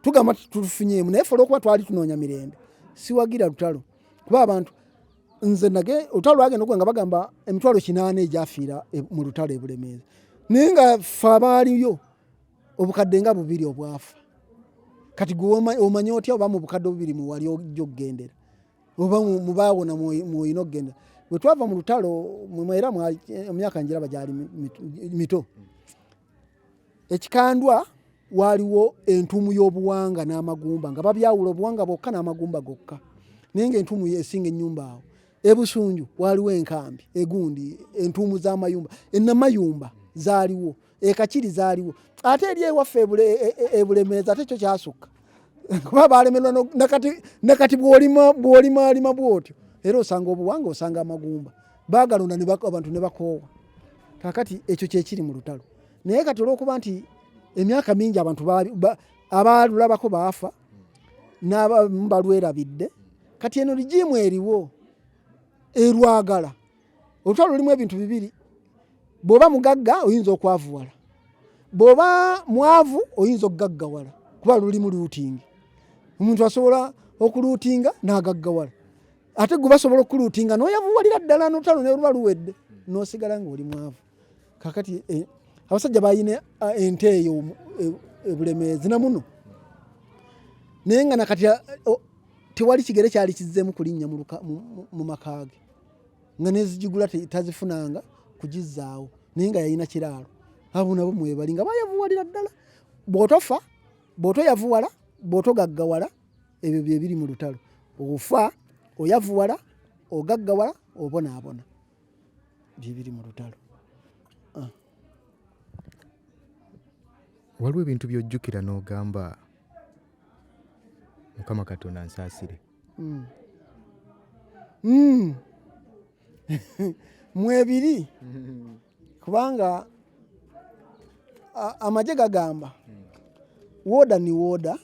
tugamba tulufunyeemu naye fe olwokuba twali tunoonya mirembe siwagira lutalo kuba abantu nze olutalo lwagenda okuba nga bagamba emitwalo 8 egyafiira mu lutalo e Bulemeezi naye nga fe abaaliyo obukadde nga 2 obwafa kati gwe omanye otya oba mu bukadde 2 muwali ojja okugendera oba mubaawona mwolina okugendera bwe twava mu lutalo era emyaka njiraba gyali mito ekikandwa waliwo entuumu y'obuwanga n'amagumba nga babyawula obuwanga bwokka n'amagumba gokka naye ng'entuumu esinga ennyumba awo ebusunju waliwo enkambi egundi entuumu z'amayumba ennamayumba zaaliwo ekakiri zaaliwo ate eri ewaffe ebulemeezi ate kyo kyasukka kuba balemerwa nakati bw'olimaalima bwotyo era osanga obuwanga osanga amagumba baagalonda abantu ne bakoowa kakati ekyo kyekiri mu lutalo naye kati olw'okuba nti emyaka mingi abantu abalulabako baafa n'abamu balwerabidde kati eno ligimu eriwo erwagala olutalo lulimu ebintu bibiri bw'oba mugagga oyinza okwavuwala bw'oba mwavu oyinza okugaggawala kuba lulimu luutingi omuntu asobola okuluutinga n'agaggawala ate gwe basobola okuluutinga n'oyavuwalira ddala n'olutalo ne luba luwedde n'osigala ng'oli mwavu kakati abasajja balina ente eyo ebulemeezi namuno naye nga nakati tewali kigere kyali kizzeemu kulinnya mu makaage nga nezigigula tazifunanga kugizzaawo naye nga yalina kiraalo abo nabo mwebali nga bayavuwalira ddala bw'otofa bw'otoyavuwala bw'otogaggawala ebyo bye biri mu lutalo ofa oyavuwala ogaggawala obonaabona bye biri mu lutalo. Waliwo ebintu by'ojjukira n'ogamba Mukama Katonda ansaasire? Mwebiri kubanga amagye gagamba woda ni woda,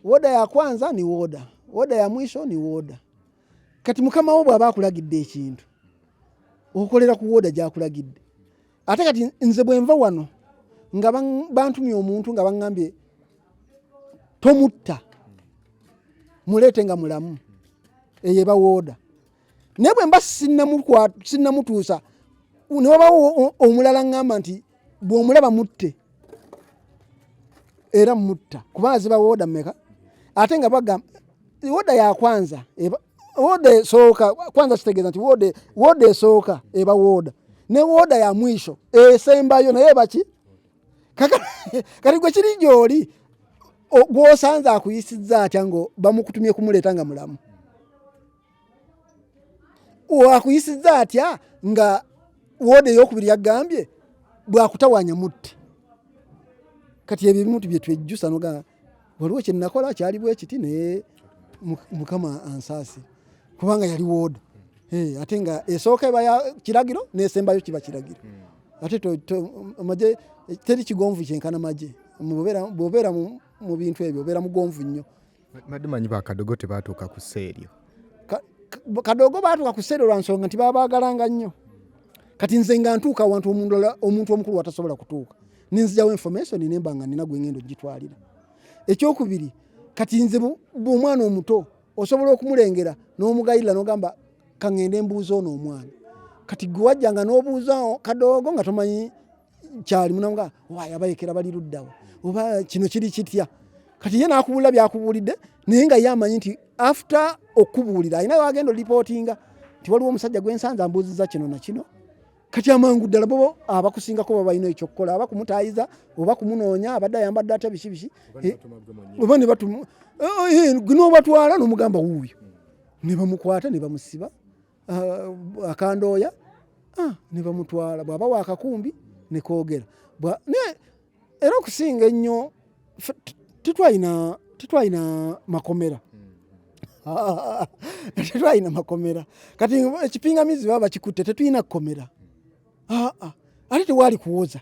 woda ya kwanza ni woda, woda ya mwisho ni woda. Kati Mukama wo bw'aba akulagidde ekintu okolera ku woda gy'akulagidde. Ate kati nze bwe nva wano nga bantumye omuntu nga baŋŋambye tomutta muleete nga mulamu eyo eba wooda. Naye bwe mba sinnamutuusa ne wabawo omulala ŋŋamba nti bw'omulaba mutte era mutta kubanga ziba wooda mmeka ate nga bagamba wooda ya kwanza wooda esooka kwanza kitegeeza nti wooda esooka eba wooda ne wooda ya mwisho esembayo naye baki kati gwe kiri gy'oli gw'osanze akuyisizza atya ngo bamukutumye kumuleeta nga mulamu akuyisizza atya nga wooda ey'okubiri yagambye bwakutawanya mutte. Kati ebyo ebimuntu bye twejjusa noga waliwo kye nakola kyali bwe kiti naye Mukama ansaasi kubanga yali wooda ate nga esooka eba ya kiragiro n'esembayo kiba kiragiro. Ate amagye teri kigonvu kyenkana magye. Bw'obeera mu bintu ebyo obeera mugonvu nnyo. Madimanyi bakadogo tebaatuuka ku sseeryo. Kadogo baatuuka ku sseeryo lwa nsonga nti babaagalanga nnyo. Kati nze nga ntuuka awantu omuntu omukulu watasobola kutuuka. Ninzijawo information nemba nga nina gwe ngendo gitwalira. Ekyokubiri kati nze bw'omwana omuto osobola okumulengera n'omugayirira n'ogamba kangende mbuuza ono omwana. Kati gwe wajjanga n'obuuza kadogo nga tomanyi kyali munamuga waaye abayekera bali luddawa oba kino kiri kitya. Kati ye n'akubuulira byakubuulidde naye nga ye amanyi nti after okubuulira alina wagenda reportinga nti waliwo omusajja gwe nsanze ambuuzizza kino na kino. Kati amangu ddala bo abakusingako baba balina ekyokukola aba kumutaayiza oba kumunoonya abadde ayambadde ate biki oba ne batuma n'obatwala n'omugamba wuuyo ne bamukwata ne bamusiba akandooya ne bamutwala bw'aba waakakumbi ne koogera era okusinga ennyo tetwalina makomera. Tetwalina makomera kati ekipingamizi baba bakikutte tetulina kukomera. Ate tewaali kuwoza.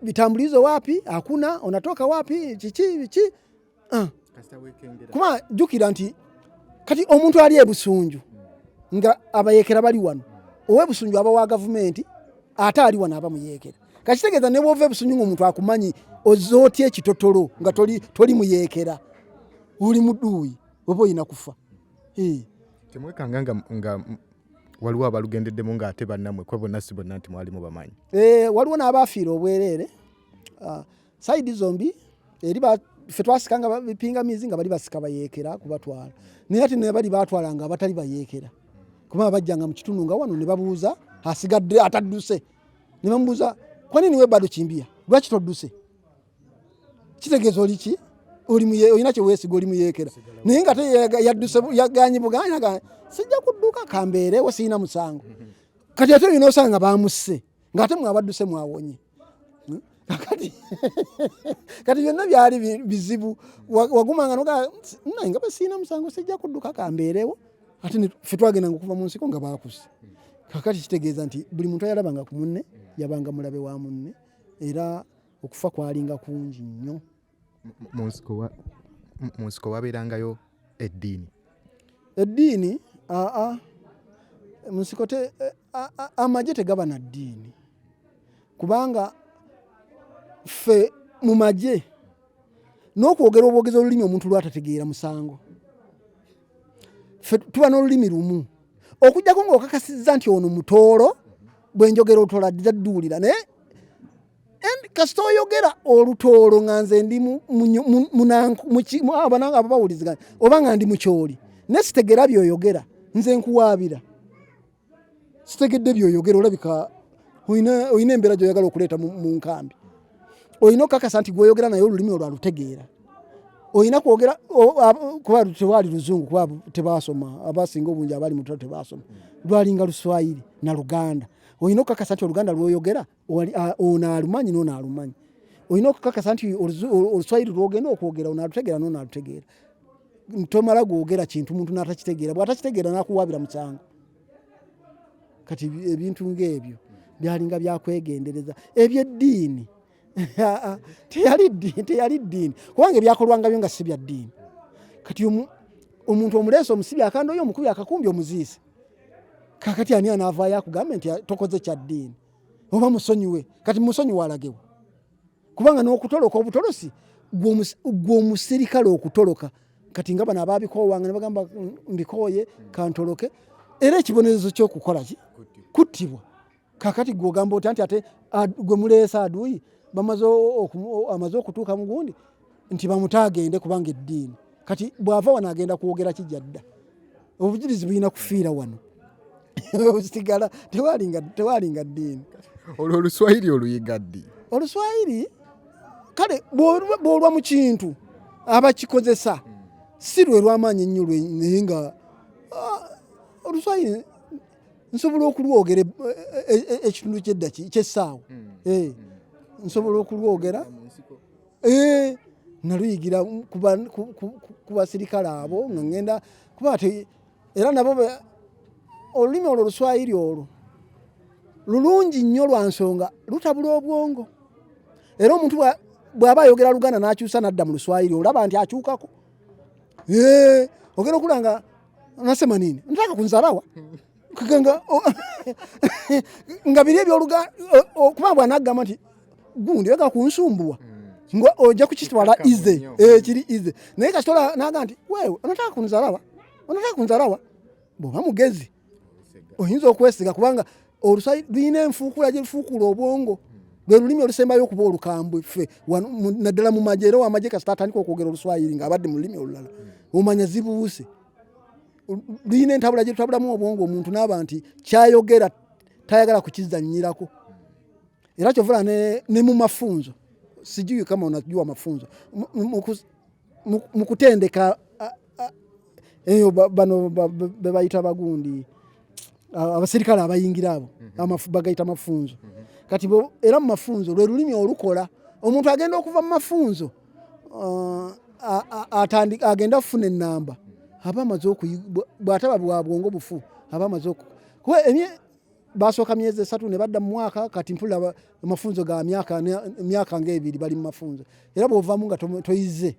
Vitambulizo wapi? Hakuna. Unatoka wapi? Biki? Kuma jukira nti kati omuntu ali ebusunju nga abayekera bali wano. Owebusunju aba wa gavumenti ate ali wano aba muyekera. Kachitegeeza ne bw'ova ebusunju ng'omuntu akumanyi ozootya ekitotolo nga toli muyekera. Uli muduuyi oba oyina kufa. Temwekanga nga waliwo abalugendeddemu ng'ate bannammwe kwe bonna si bonna nti mwalimu bamanyi. Waliwo n'abaafiira obwereere. Saidi zombi eri ffe twasikanga bipingamizi nga bali basika bayeekera kubatwala. Naye ate ne bali baatwalanga abatali bayeekera. Kuba bajjanga mu kitundu nga wano ne babuuza asigadde atadduse. Ne bamubuuza kwa nini we bado kimbia? Lwaki todduse? Kitegeeza oli ki? Olina kye weesiga oli muyeekera. Naye nga yadduse yaganye buganya sijja kudduka kambeerewo siina musango. Kati ate olina osanga baamusse ng'ate mwabadduse mwawonye. Kati byonna byali bizibu wagumanga nga basiina musango sijja kudduka kambeerewo ate ffe twagenda okuva mu nsiko nga baakusse. Kakati kitegeeza nti buli muntu ayalabanga ku munne yabanga mulabe wa munne era okufa kwalinga kungi nnyo. Mu nsiko wabeerangayo eddiini. Eddiini mu nsiko amagye tegaba na ddiini kubanga ffe mu magye n'okwogera obwogezi olulimi omuntu lwatategeera musango. Ffe tuba n'olulimi lumu okujjako ng'okakasizza nti ono mutoolo bwenjogera otola ddadduulira naye kasita oyogera olutoolo nga nze ndi abananga abo bawuliziganya oba nga ndi mukyoli naye sitegera byoyogera nze nkuwaabira sitegedde byoyogera olabika oyina embeera gy'oyagala okuleeta mu nkambi. Oyina okukakasa nti gw'oyogera naye olulimi olwo alutegeera. Oyina kwogera kuba tewaali luzungu kuba tebaasoma abasinga obungi abali mu ttalo tebaasoma lwalinga Luswayiri na Luganda. Oyina okukakasa nti Oluganda lw'oyogera ono alumanyi n'ono alumanyi. Oyina okukakasa nti Oluswayiri lw'ogenda okwogera ono alutegeera n'ono alutegeera. Tomala gwogera kintu muntu n'atakitegeera bw'atakitegeera n'akuwaabira musango. Kati ebintu ng'ebyo byalinga byakwegendereza. Ebyeddiini teyali ddiini kubanga ebyakolwanga byo nga si bya ddiini. Kati omuntu omuleese omusibi akandooyo omukubi akakumbi omuziise. Kakati ani anaavaayo akugambye nti tokoze kya ddiini oba musonyiwe. Kati musonyiwe alagewo kubanga n'okutoloka obutolosi gw'omusirikale okutoloka. Kati nga bano abaabikoowanga ne bagamba mbikooye kantoloke era ekibonerezo ky'okukola ki kuttibwa. Kakati gw'ogamba otya nti ate gwe muleese aduuyi amaze okutuuka mu gundi nti bamutaagende kubanga eddiini. Kati bw'ava wano agenda kwogera kijja dda. Obujulizi bulina kufiira wano. Osigala tewalinga ddiini. Olwo Oluswayiri oluyiga ddi? Oluswayiri kale bw'olwa mu kintu abakikozesa si lwe lw'amaanyi ennyo naye nga Oluswayiri nsobola okulwogera ekitundu ky'edda ky'essaawa. Nsobola okulwogera naluyigira ku basirikale abo nga ngenda kuba era nabo olulimi olwo Luswayiri olwo lulungi nnyo lwa nsonga lutabula obwongo. Era omuntu bw'aba ayogera Luganda n'akyusa n'adda mu Luswayiri olaba nti akyukako. Ogenda okulanga nasema nini? Nataka kunzalawa? Kuganga nga biri eby'Oluganda okuba bw'anaggamba nti gundi wega kunsumbuwa. Ngo ojja kukitwala ize. Kiri ize. Naye kasitola n'agamba nti wewe onataka kunzalawa? Onataka kunzalawa? Bw'oba mugezi oyinza okwesiga kubanga Oluswayiri luyina enfuukula gye lufuukula obwongo. Lwe lulimi olusembayo okuba olukambwe ffe naddala mu magye era w'amagye kasita atandika okwogera Oluswayiri ng'abadde mu lulimi olulala omanya zibuuse. Luyina entabula gye lutabulamu obwongo omuntu n'aba nti kyayogera tayagala kukizannyirako. Era kyovula ne mu mafunzo sijui kama unajua mafunzo mu kutendeka eyo bano bebayita bagundi abasirikale abayingira abo bagayita mafunzo. Kati era mu mafunzo lwe lulimi olukola omuntu agenda okuva mu mafunzo agenda kufuna ennamba aba amaze bw'ataba bwa bwongo bufu aba amaze kuba basooka myezi 3 ne badda mu mwaka kati mpula amafunzo ga myaka ng'ebiri bali mu mafunzo. Era bw'ovaamu nga toyize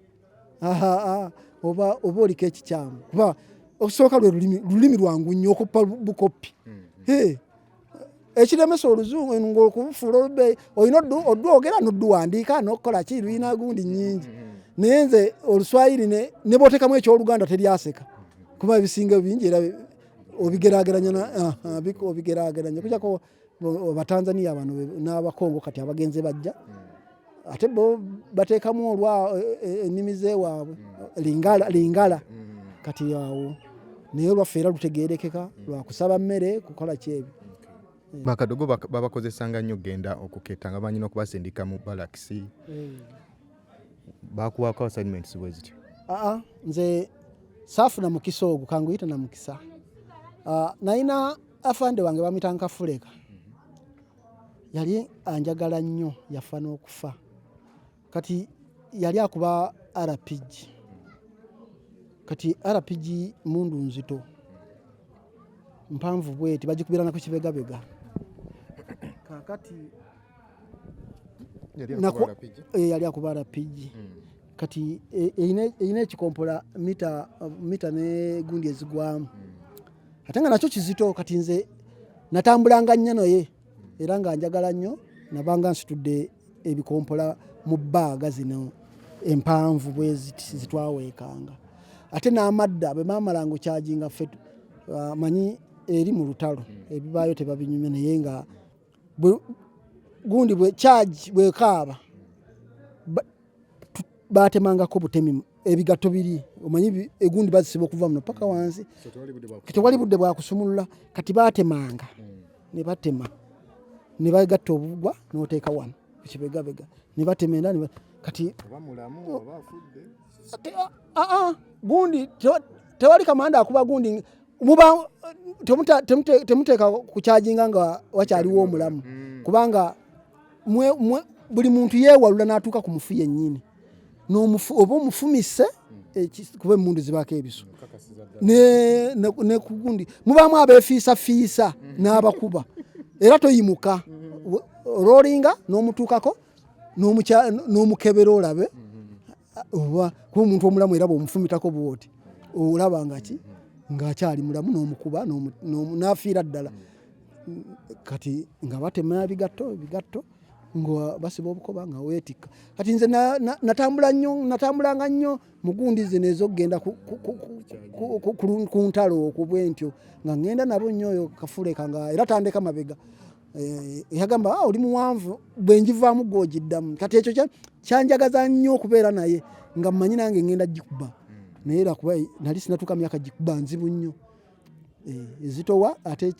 oba oliko ekikyamu kuba okusooka lwe lulimi lwangu nnyo okuppa bukopi. Ekiremesa Oluzungu ng'okubufuula olube olina odwogera n'odduwandiika n'okukola ki luyina gundi nnyingi. Naye nze Oluswayiri ne bw'oteekamu eky'Oluganda teryaseka kuba ebisinga bingi era obigeraageranya kujjako Abatanzania bano n'Abakongo kati abagenze bajja ate bo bateekamu ennimi zeewaabwe lingala kati awo naye lwaffe era lutegeerekeka lwa kusaba mmere kukola kyebi. Bakadogo babakozesanga nnyo genda okuketta nga banyina okubasindika mu balakisi. Bakuwako assignments bwe zityo? Nze saafuna mukisa ogwo kanguyita na mukisa. Nayina afande wange bamuyita Nkafuleka. Yali anjagala nnyo yafa n'okufa. Kati yali akuba RPG. Kati RPG mundu nzito. Mpanvu bweti bagikubira nako kibegabega. Kakati yali akuba RPG. Kati eyina ekikompola mita ne gundi ezigwamu. Ate nga nakyo kizito kati nze natambulanga nnyo naye era nga njagala nnyo nabanga nsitudde ebikompola mu bbaaga zino empanvu bwe zitwaweekanga. Ate n'amadda bwe maamalanga okyajinga ffe manyi eri mu lutalo ebibaayo tebabinyumya naye nga gundi bwe charge bwekaaba batemangako butemi ebigatto biri omanyi egundi bazisiba okuva muno paka wansi tewali budde bwa kusumulula kati batemanga ne batema ne bagatta obugwa n'oteeka wano kukibegabega ne batemenda kati gundi tewali kamanda akuba gundi muba temuteeka kukyajinga nga wakyaliwo omulamu kubanga buli muntu yeewalula n'atuuka ku mufu yennyini oba omufumise kuba emmundu zibaako ebiso ne kugundi mubaamu abeefiisafiisa n'abakuba era toyimuka olwolinga n'omutuukako n'omukebera olabe oba kuba omuntu omulamu era bw'omufumitako bw'oti olaba ng'akyali mulamu n'omukuba n'afiira ddala kati nga batema ebigatto nga basiba obukoba nga weetikka kati nze natambulanga nnyo mu gundi zino ez'okugenda ku ntalo okubwe ntyo nga ngenda nabo nnyo oyo Kafuleka nga era tandeka mabega yagamba oli muwanvu bwe njivaamu gw'ogiddamu kati ekyo kyanjagaza nnyo okubeera naye nga mmanyi nange ngenda gikuba naye era kuba nali sinatuuka myaka gikuba nzibu nnyo ezitowa ate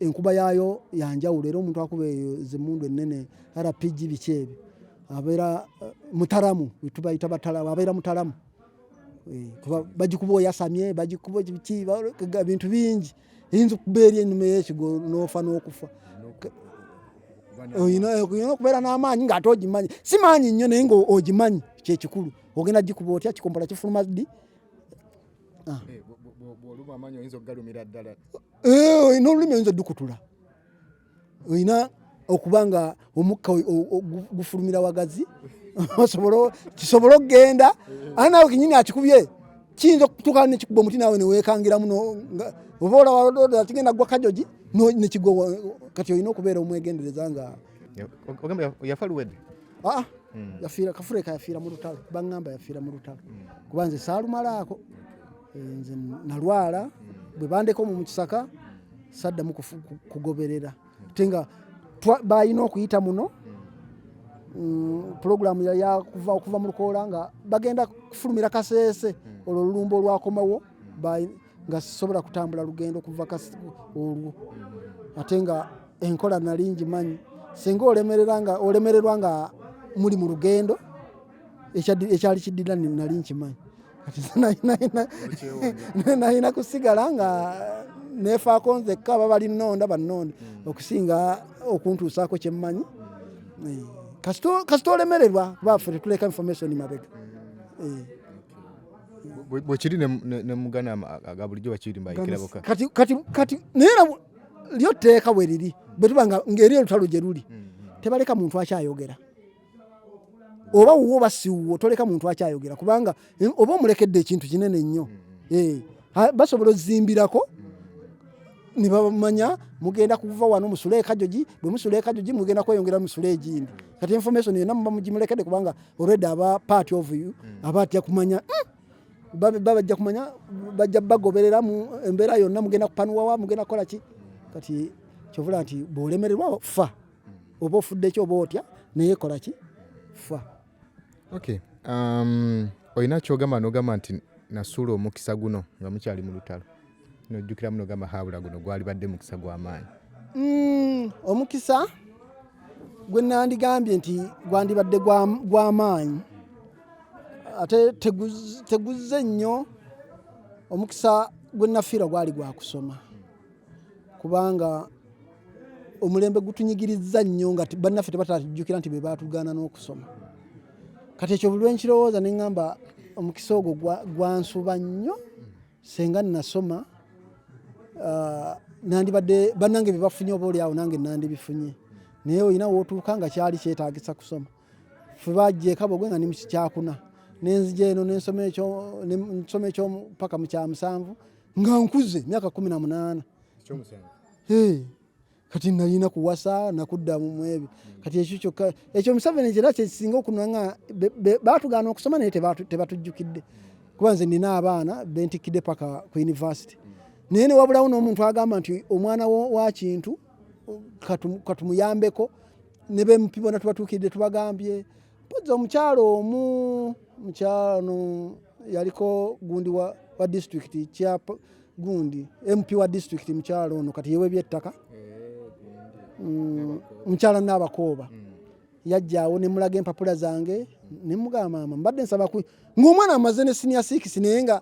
enkuba yaayo yanjawulo era omuntu akuba eyo zimmundu ennene RPG biki ebyo abeera mutalamu tubayita batalamu abeera mutalamu kuba bagikuba oyasamye bagikuba biki bintu bingi eyinza okuba eri ennyuma y'ekigo n'ofa n'okufa oyina okubeera n'amaanyi ng'ate ogimanyi si maanyi nnyo naye ng'ogimanyi kyekikulu ogenda gikuba otya kikompola kifuluma ddi bw'oluma amanyi oyinza okugalumira ddala. Olina olulimi oyinza oddukutula, olina okuba nga omukka gufulumira wagazi kisobola okgenda ate naawe kinyini akikubye kiyinza okutuuka nekikuba omuti naawe neweekangiramu oba olaba kigenda gwa kajogi nekigwa. Kati olina okubeera omwegendereza nga ogamba yafa luwedde. Yafiira Kafureka, yafiira mu lutalo, baŋŋamba yafiira mu lutalo kuba nze saalumalaako. Nze nalwala bwe bandeka mu Kisaka saddamu kugoberera ate nga balina okuyita muno pulogulaamu okuva mu Lukoola nga bagenda kufulumira Kaseese olwo olulumba olwakomawo nga sisobola kutambula lugendo okuva olwo ate nga enkola nali ngimanyi. Singa olemererwa nga muli mu lugendo ekyali kiddira nali nkimanyi. Kati nalina kusigala nga neefaako nzekka aba balinonda bannonda okusinga okuntuusaako kyemmanyi. Kasita olemererwa baffe tetuleka information mabega. Bwekiri ne mugana aga bulijjo bakiri mbayikiraboka. Kati naye lyo tteeka bwe liri bwe tuba ng'eri olutalo gye luli tebaleka muntu akyayogera. Oba wuwo oba si wuwo toleka muntu akyayogera kubanga oba omulekedde ekintu kinene nnyo. Basobola ozimbirako ne bamanya mugenda kuva wano musule ekajogi, bwe musule ekajogi mugenda kweyongera musule egindi. Kati information yonna muba mugimulekedde kubanga already aba part of you aba atya kumanya bajja kumanya bajja bagoberera mu embeera yonna mugenda kupanuwawa mugenda kukola ki. Kati kyovula nti bw'olemererwa fa oba ofudde ki oba otya naye kola ki fa. Okay. Olina kyogamba n'ogamba nti nasuula omukisa guno nga mukyali mu lutalo nojjukira muno gamba haabula guno gwali badde mukisa gw'amaanyi. Omukisa gwe nandigambye nti gwandibadde gw'amaanyi ate teguzze nnyo. Omukisa gwe nafiira gwali gwa kusoma kubanga omulembe gutunyigirizza nnyo nga bannaffe tebatatujjukira nti be baatugaana n'okusoma. Kati ekyo buli lwenkirowooza ne ŋŋamba omukisa ogwo gwansuba nnyo senga nasoma nandibadde bannange bye bafunye oba oli awo nange nandibifunye naye olina wootuuka nga kyali kyetaagisa kusoma. Ffe bajjeeka bwogwe nga ni mu kyakuna nenzija eno nensoma ekyo paka mu kyamusanvu nga nkuze myaka 18. Kati nalina kuwasa nakudda mu ebyo. Kati ekyo kyokka ekyo Museveni kyera kyekisinga okunanga baatugaana okusoma naye tebatujjukidde kuba nze nina abaana bentikidde paka ku university naye ne wabulawo n'omuntu agamba nti omwana wa kintu katumuyambeko ne bempi bona tubatuukiridde tubagambye mpoza omukyalo mukyalo yaliko gundi wa district kyapa gundi MP wa district mukyalo ono kati yewe byettaka mukyala n'abakooba yajjaawo ne mulaga empapula zange ne mugamba mama mbadde nsaba ng'omwana amaze ne senior 6 naye nga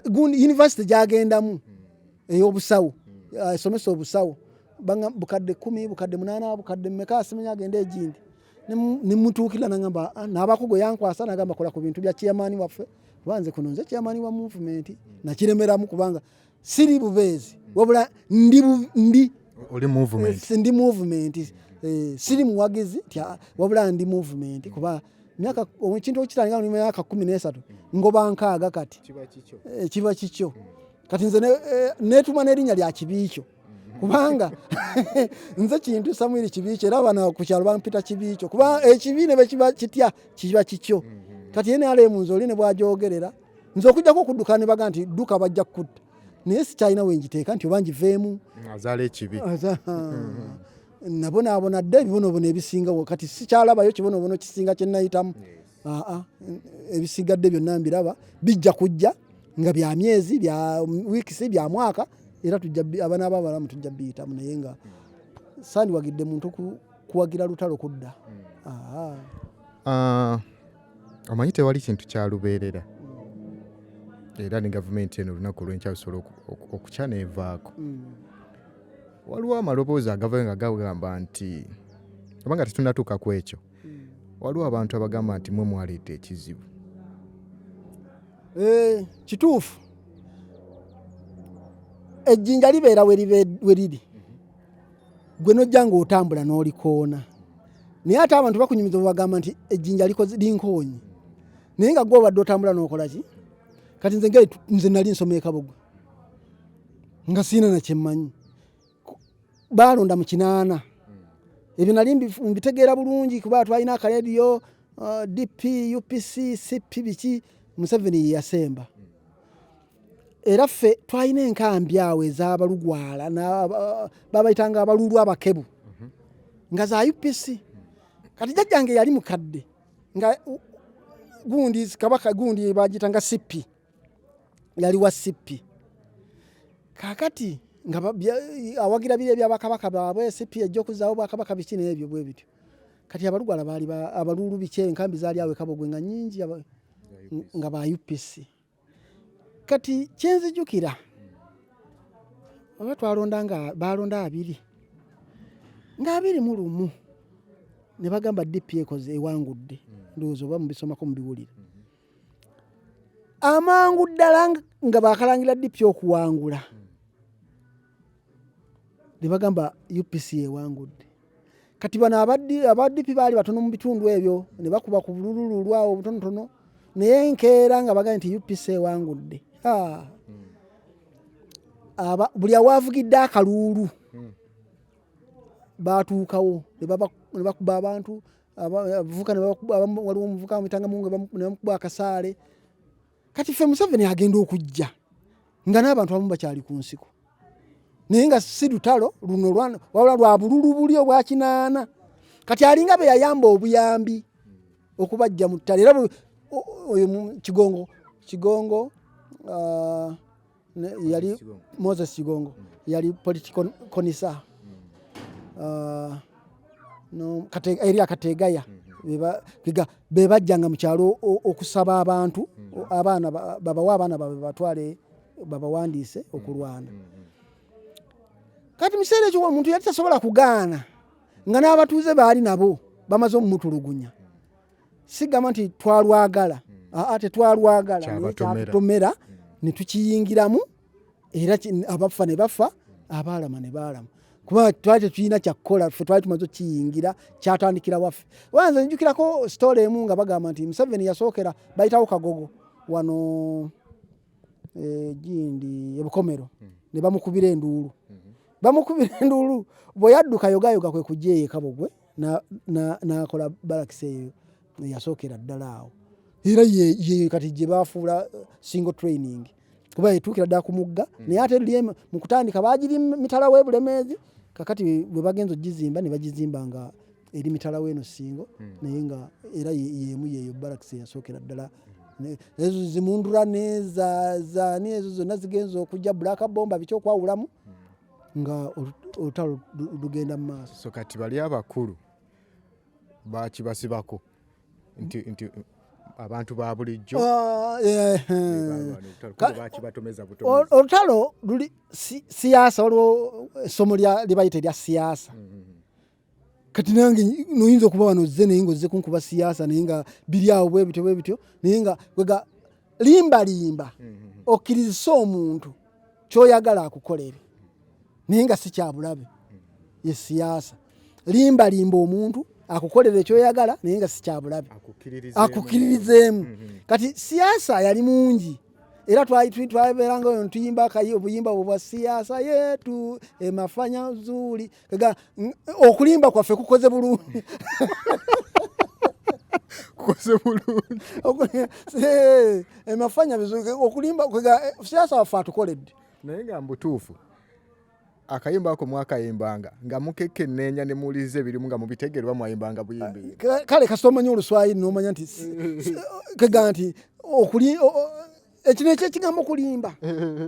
gundi university gyagendamu ey'obusawo esomesa obusawo bukadde 10 bukadde 8 bukadde mmeka asimenya agenda egindi ne mutuukira nagamba n'abakugo yankwasa nagamba kola ku bintu bya chairman waffe banze kuno nze chairman wa movement nakiremeramu kubanga siri bubeezi wabula ndi oli movement ndi movement siri muwagizi wabula ndi movement kuba myaka ekintu okitanga mu myaka 13 ngoba nkaaga kati kiba kikyo kati nze netuma n'erinnya lya kibiikyo kubanga nze kintu Samuel kibiikyo era abana ku kyalo bampita kibiikyo kuba ekibiine bekiba kitya kiba kikyo kati yene ale munzo line bwajogerera nze okujjako kudduka ne baga nti duka bajja kutta naye sikyalina wenjiteeka nti oba njiveemu azaala ekibi nabona dde ebibonobono ebisinga kati sikyalabayo kibonobono kisinga kye nayitamu. Ebisigadde byonna mbiraba bijja kujja nga bya myezi bya wiikisi bya mwaka era abaana ababalamu tujja biyitamu naye nga sandiwagidde muntu kuwagira lutalo kudda. Omanyi tewali kintu kyalubeerera era ne gavumenti eno olunaku olw'enkya lusobola okukya neevaako. Waliwo amaloboozi agava nga gagamba nti obanga tetunnatuuka ku ekyo waliwo abantu abagamba nti mwe mwaleeta ekizibu. Kituufu ejjinja libeera we liri gwe nojja ng'otambula n'olikoona naye ate abantu bakunyumiza bagamba nti ejjinja linkoonyi naye nga gwe obadde otambula n'okola ki kati nze nali nsoma ekabogwe nga siina nakyemmanyi baalonda mu 8 ebyo nali mbitegeera bulungi kuba twalina akalediyo DP UPC CP biki Museveni ye yasemba era ffe twalina enkambi awo ez'abalugwala babayitanga abalulu abakebu nga za UPC kati jjajjange yali mukadde nga gundi kabaka gundi bagitanga CP yali wa CP kakati nga awagira bire byabakabaka baabwe CP ejja okuzaawo bwakabaka biki n'ebyo bwe bityo kati abalugwala baali abalulu biki enkambi zaali awo Kabogwe nga nnyingi nga ba UPC kati kyenzijukira oba twalonda balonda 2 nga 21 ne bagamba DP ekoze ewangudde ndowooza oba mubisomako mubiwulire amangu ddala nga bakalangira DP okuwangula ne bagamba UPC ewangudde kati bano aba DP baali batono mu bitundu ebyo ne bakuba ku bulululu lwawo butonotono naye nkeera nga bagamba nti UPC ewangudde buli awavugidde akalulu batuukawo ne bakuba abantu abavuka waliwo omuvuka bamuyitanga mungu ne bamukuba akasaale kati ffe Museveni agenda okujja nga n'abantu abamu bakyali ku nsiko naye nga si lutalo luno wabula lwa bululu buli obwa 8 kati alinga be yayamba obuyambi okubajja mu ttale era oyo Kigongo yali Moses Kigongo yali political conisa no area Kategaya bebajjanga mu kyalo okusaba abantu abaana babawa abaana batwale babawandiise okulwana kati museera ekyo omuntu yali tasobola kugaana nga n'abatuuze baali nabo bamaze omumutulugunya sigamba nti twalwagala ate twalwagala kyatutomera ne tukiyingiramu era abafa ne bafa abaalama ne baalama kuba twali tetulina kyakkola ffe twali tumaze okiyingira kyatandikira waffe wanze njukirako story emu nga bagamba nti Museveni yasookera bayitawo Kagogo wano gindi ebukomero ne bamukubira enduulu bwe yadduka yogayoga kwe kujja eyo Kabogwe n'akola balakisi eyo yasookera ddala awo era ye kati gye bafuula single training kuba yetuukira ddala ku mugga naye ate mu kutandika baagiri mitala w'ebulemeezi kakati bwe bagenza ogizimba ne bagizimba nga eri mitala w'eno singo naye nga era yemu yeyo balakisi yasookera ddala ezo zimundula nezaani ezo zonna zigenza okujja black bomba biki okwawulamu nga olutalo lugenda mu maaso. So kati bali abakulu bakibasibako nti abantu ba bulijjo olutalo luli siyaasa waliwo essomo libayita erya siyaasa kati nange noyinza okuba wano ozze naye nga ozze kunkuba siyaasa naye nga biri awo bwe bityo naye nga wega limba okkirizisa omuntu kyoyagala akukolere naye nga si kyabulabe ye siyaasa limba omuntu akukolera ekyoyagala naye nga si kyabulabe akukkiririzeemu kati siyaasa yali mungi era twabeeranga oyo ntuyimba obuyimba bwa siyaasa yetu emafanya zuli okulimba kwaffe kukoze bulungi emafanya okulimba siyaasa waffe atukoledde naye nga mbutuufu akayimba ako mwakayimbanga nga mukekenneenya ne muwuliriza ebirimu nga mubitegerwa mwayimbanga buyimbi kale kasita omanya Oluswayiri n'omanya nti kega nti ekino ekyekigambo okulimba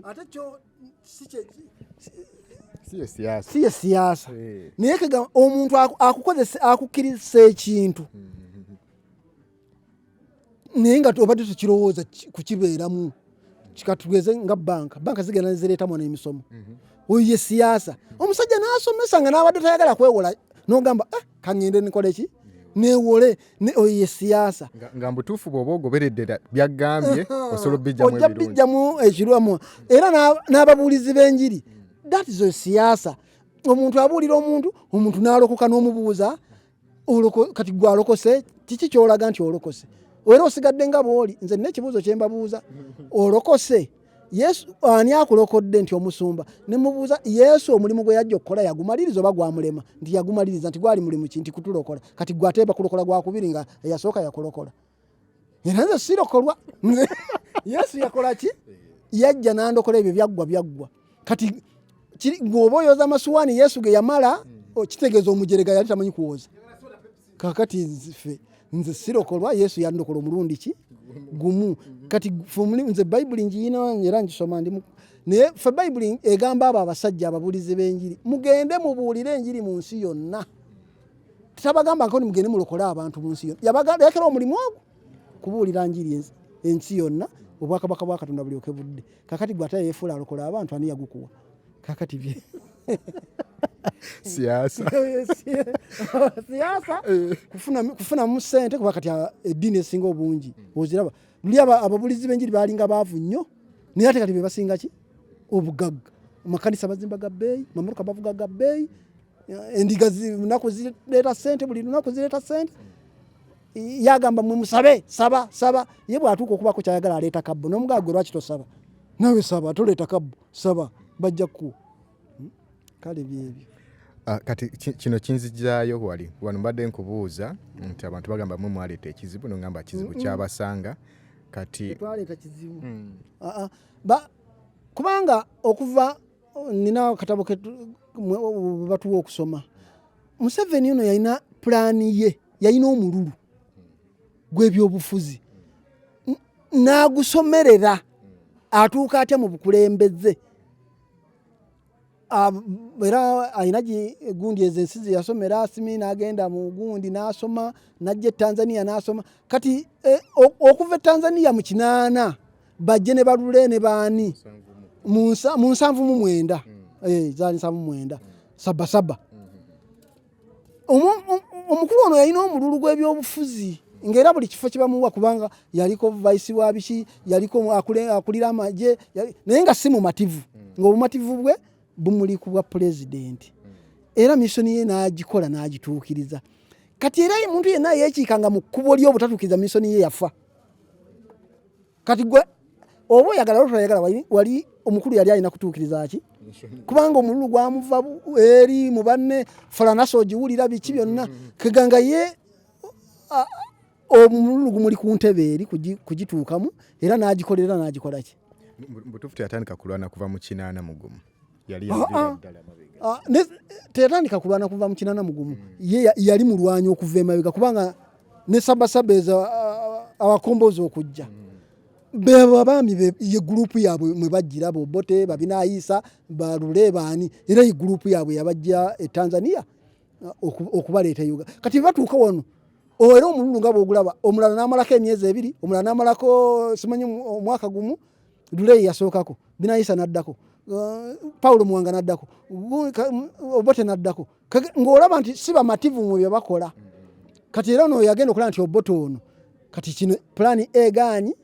ate kyo si ye siyaasa naye kega omuntu akukkirizisa ekintu naye nga obadde tukirowooza kukibeeramu kikatugeze nga banka zigenda nezireetamu n'emisomo oyo ye siyaasa omusajja n'asomesa nga n'abadde tayagala kwewola n'ogamba kangende nikole ki newole oye siasa nga mbutuufu bw'oba ogoberedde byagambye osobola bijjamu ojja ebirungi bijjamu ekirwamu era n'ababuulizi b'enjiri that is siasa. Omuntu abuulira omuntu n'alokoka n'omubuuza kati gwe alokose kiki kyolaga nti olokose era osigadde nga bw'oli. Nze nina ekibuuzo kye mbabuuza, olokose Yesu ani akulokodde nti omusumba? Ne mubuuza Yesu omulimu gwe yajja okukola yagumaliriza oba gwamulema? Nti yagumaliriza, nti gwali mulimu ki? Nti kutulokola. Kati gwe ateeba kulokola gwakubiri nga eyasooka yakulokola. Era nze sirokolwa. Yesu yakola ki? Yajja n'andokola ebyo byaggwa. Kati bw'oba oyoza amasuwaani Yesu ge yamala kitegeeza omujerega yali tamanyi kuwoza. Kakati nze sirokolwa, Yesu yandokola omulundi ki? Gumu. Kati nze Bayibuli ngiina era ngisoma naye fe Bayibuli egamba abo abasajja ababuulizi b'enjiri mugende mubuulire enjiri mu nsi yonna. Tabagamba ngo mugende mulokole abantu mu nsi yonna. Yabagala omulimu ogwo kubuulira njiri ensi yonna obwakabaka bwa Katonda bulyoke budde. Kakati gwe ate yeefuula alokola abantu ani yagukuwa? Kakati bye siasa kufuna mu ssente kuba kati eddiini esinga obungi oziraba. Luli ababuulizi b'enjiri baalinga baavu nnyo naye ate kati be basinga ki? Obugagga. Amakanisa bazimba ga bbeeyi, amamotoka bavuga ga bbeeyi, endiga lunaku zireeta ssente, buli lunaku zireeta ssente. Yagamba mwe musabe, saba ye bw'atuuka okubako kyayagala aleeta kabbo n'omugala gwe lwaki tosaba? Nawe saba toleeta kabbo, saba bajja kukuwa. Kale byebyo. Kati kino kinzijjaayo wano mbadde nkubuuza nti abantu bagamba mwe mwaleeta ekizibu n'ongamba ekizibu kyabasanga kati twaleeta kizibu. Kubanga okuva nina akatabo ke batuwa okusoma, Museveni ono yalina pulaani ye, yalina omululu gw'ebyobufuzi n'agusomerera atuuka atya mu bukulembeze. Era alina gundi ezensi yasomera asimi n'agenda mu gundi n'asoma n'ajja Tanzania n'asoma. Kati okuva Tanzania mu 8 bajje ne balule ne baani mu 79 zaali 79 saba. Omukulu ono yalina omululu gw'ebyobufuzi ng'era buli kifo kibamuwa kubanga yaliko vice wa biki, yaliko akulira amagye naye nga si mumativu, ng'obumativu bwe bumuli ku bwa pulezidenti. Era missoni ye n'agikola n'agituukiriza. Kati era omuntu yenna yeekiikanga mu kkubo ly'obutatuukiriza missoni ye yafa. Kati gwe oba oyagala otayagala wali omukulu yali alina kutuukiriza ki? Kubanga omululu gwamuva eri mu banne Falanaso ogiwulira biki byonna keganga ye omululu gumuli ku ntebe eri kugituukamu era n'agikolera n'agikola ki? Mbutuufu yatandika kulwana kuva mu 80 yali tetandika kulwana kuva mu 80 ye yali mulwanyi okuva emabega kubanga ne Sabasabeza abakombozi okujja bebo abaami ye group yaabwe mwe bajjira Bobote Babinaayisa balule baani era ye group yaabwe yabajja e Tanzania okubaleeta Uganda. Kati batuuka wano era omululu nga bw'ogulaba omulala n'amalako emyezi 2 omulala n'amalako simanyi omwaka gumu Dulei yasookako Binaayisa n'addako Paulo Muwanga n'addako Obote n'addako ng'olaba nti si bamativu mu bye bakola. Kati era ono yagenda okulaba nti Obote ono kati kino pulaani egaanyi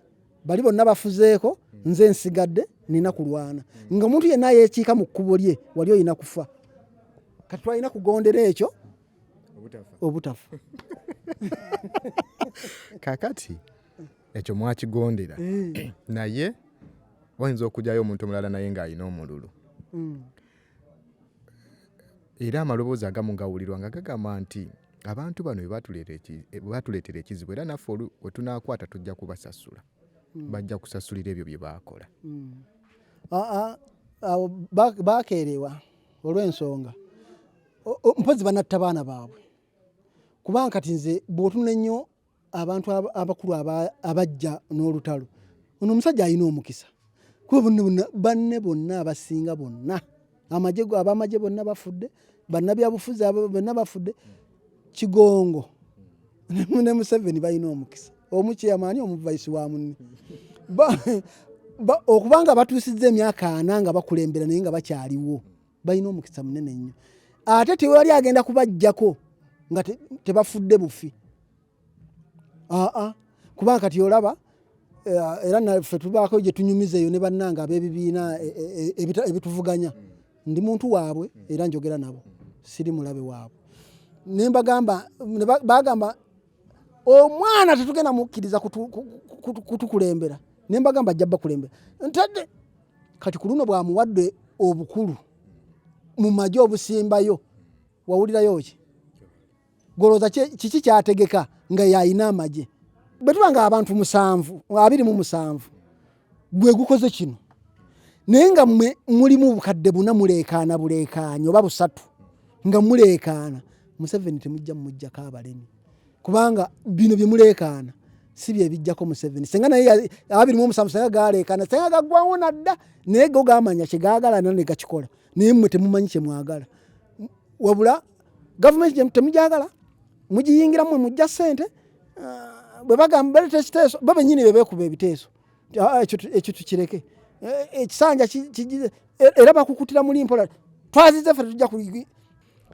bali bonna bafuzeeko nze nsigadde nina kulwana nga omuntu yenna yeekiika mu kkubo lye wali oyina kufa. Kati twalina kugondera ekyo obutafa. Kakati ekyo mwakigondera naye wayinza okujjayo omuntu omulala naye ng'alina omululu era amaloboozi agamu gawulirwa nga gagamba nti abantu bano batuleetera ekizibu era naffe we tunaakwata tujja kubasasula bajja kusasulira ebyo bye baakola. Baakeerewa olw'ensonga mpozi banatta baana baabwe kubanga kati nze bw'otunula ennyo abantu abakulu abajja n'olutalo ono omusajja alina omukisa kuba banne bonna abasinga bonna abamagye bonna bafudde bannabyabufuzi bonna bafudde Kigongo ne Museveni balina omukisa omukyamaani omuvaisi wa munne okubanga batuusizza emyaka 4 nga bakulembera naye nga bakyaliwo balina omukisa munene nnyo ate tewali agenda kubajjako nga tebafudde bufi kubanga kati olaba era naffe tubaako gye tunyumizeeyo ne bannanga ab'ebibiina ebituvuganya ndi muntu waabwe era njogera nabo siri mulabe waabwe ne bagamba omwana tetugenda mukkiriza kutukulembera ne mbagamba ajja bakulembera ntadde kati ku luno bwamuwadde obukulu mu magye obusimbayo wawulirayo ki golooza kiki kyategeka nga yayina amagye bwe tubanga abantu 27 gwe gukoze kino naye nga mmwe mulimu bukadde buna muleekaana buleekaanyi oba busatu nga muleekaana Museveni temujja mujjako abalemi kubanga bino bye muleekaana si bye bijjako Museveni senga naye 27 senga galeekaana senga gaggwawo nadda naye go gamanya kyegaagala ne gakikola naye mmwe temumanyi kye mwagala wabula gavumenti temujagala mugiyingiramu mujja ssente bwe bagamba baleta ekiteeso bo bennyini bye beekuba ebiteeso ekyo tukireke ekisanja era bakukutira muli mpola twazize ffe tujja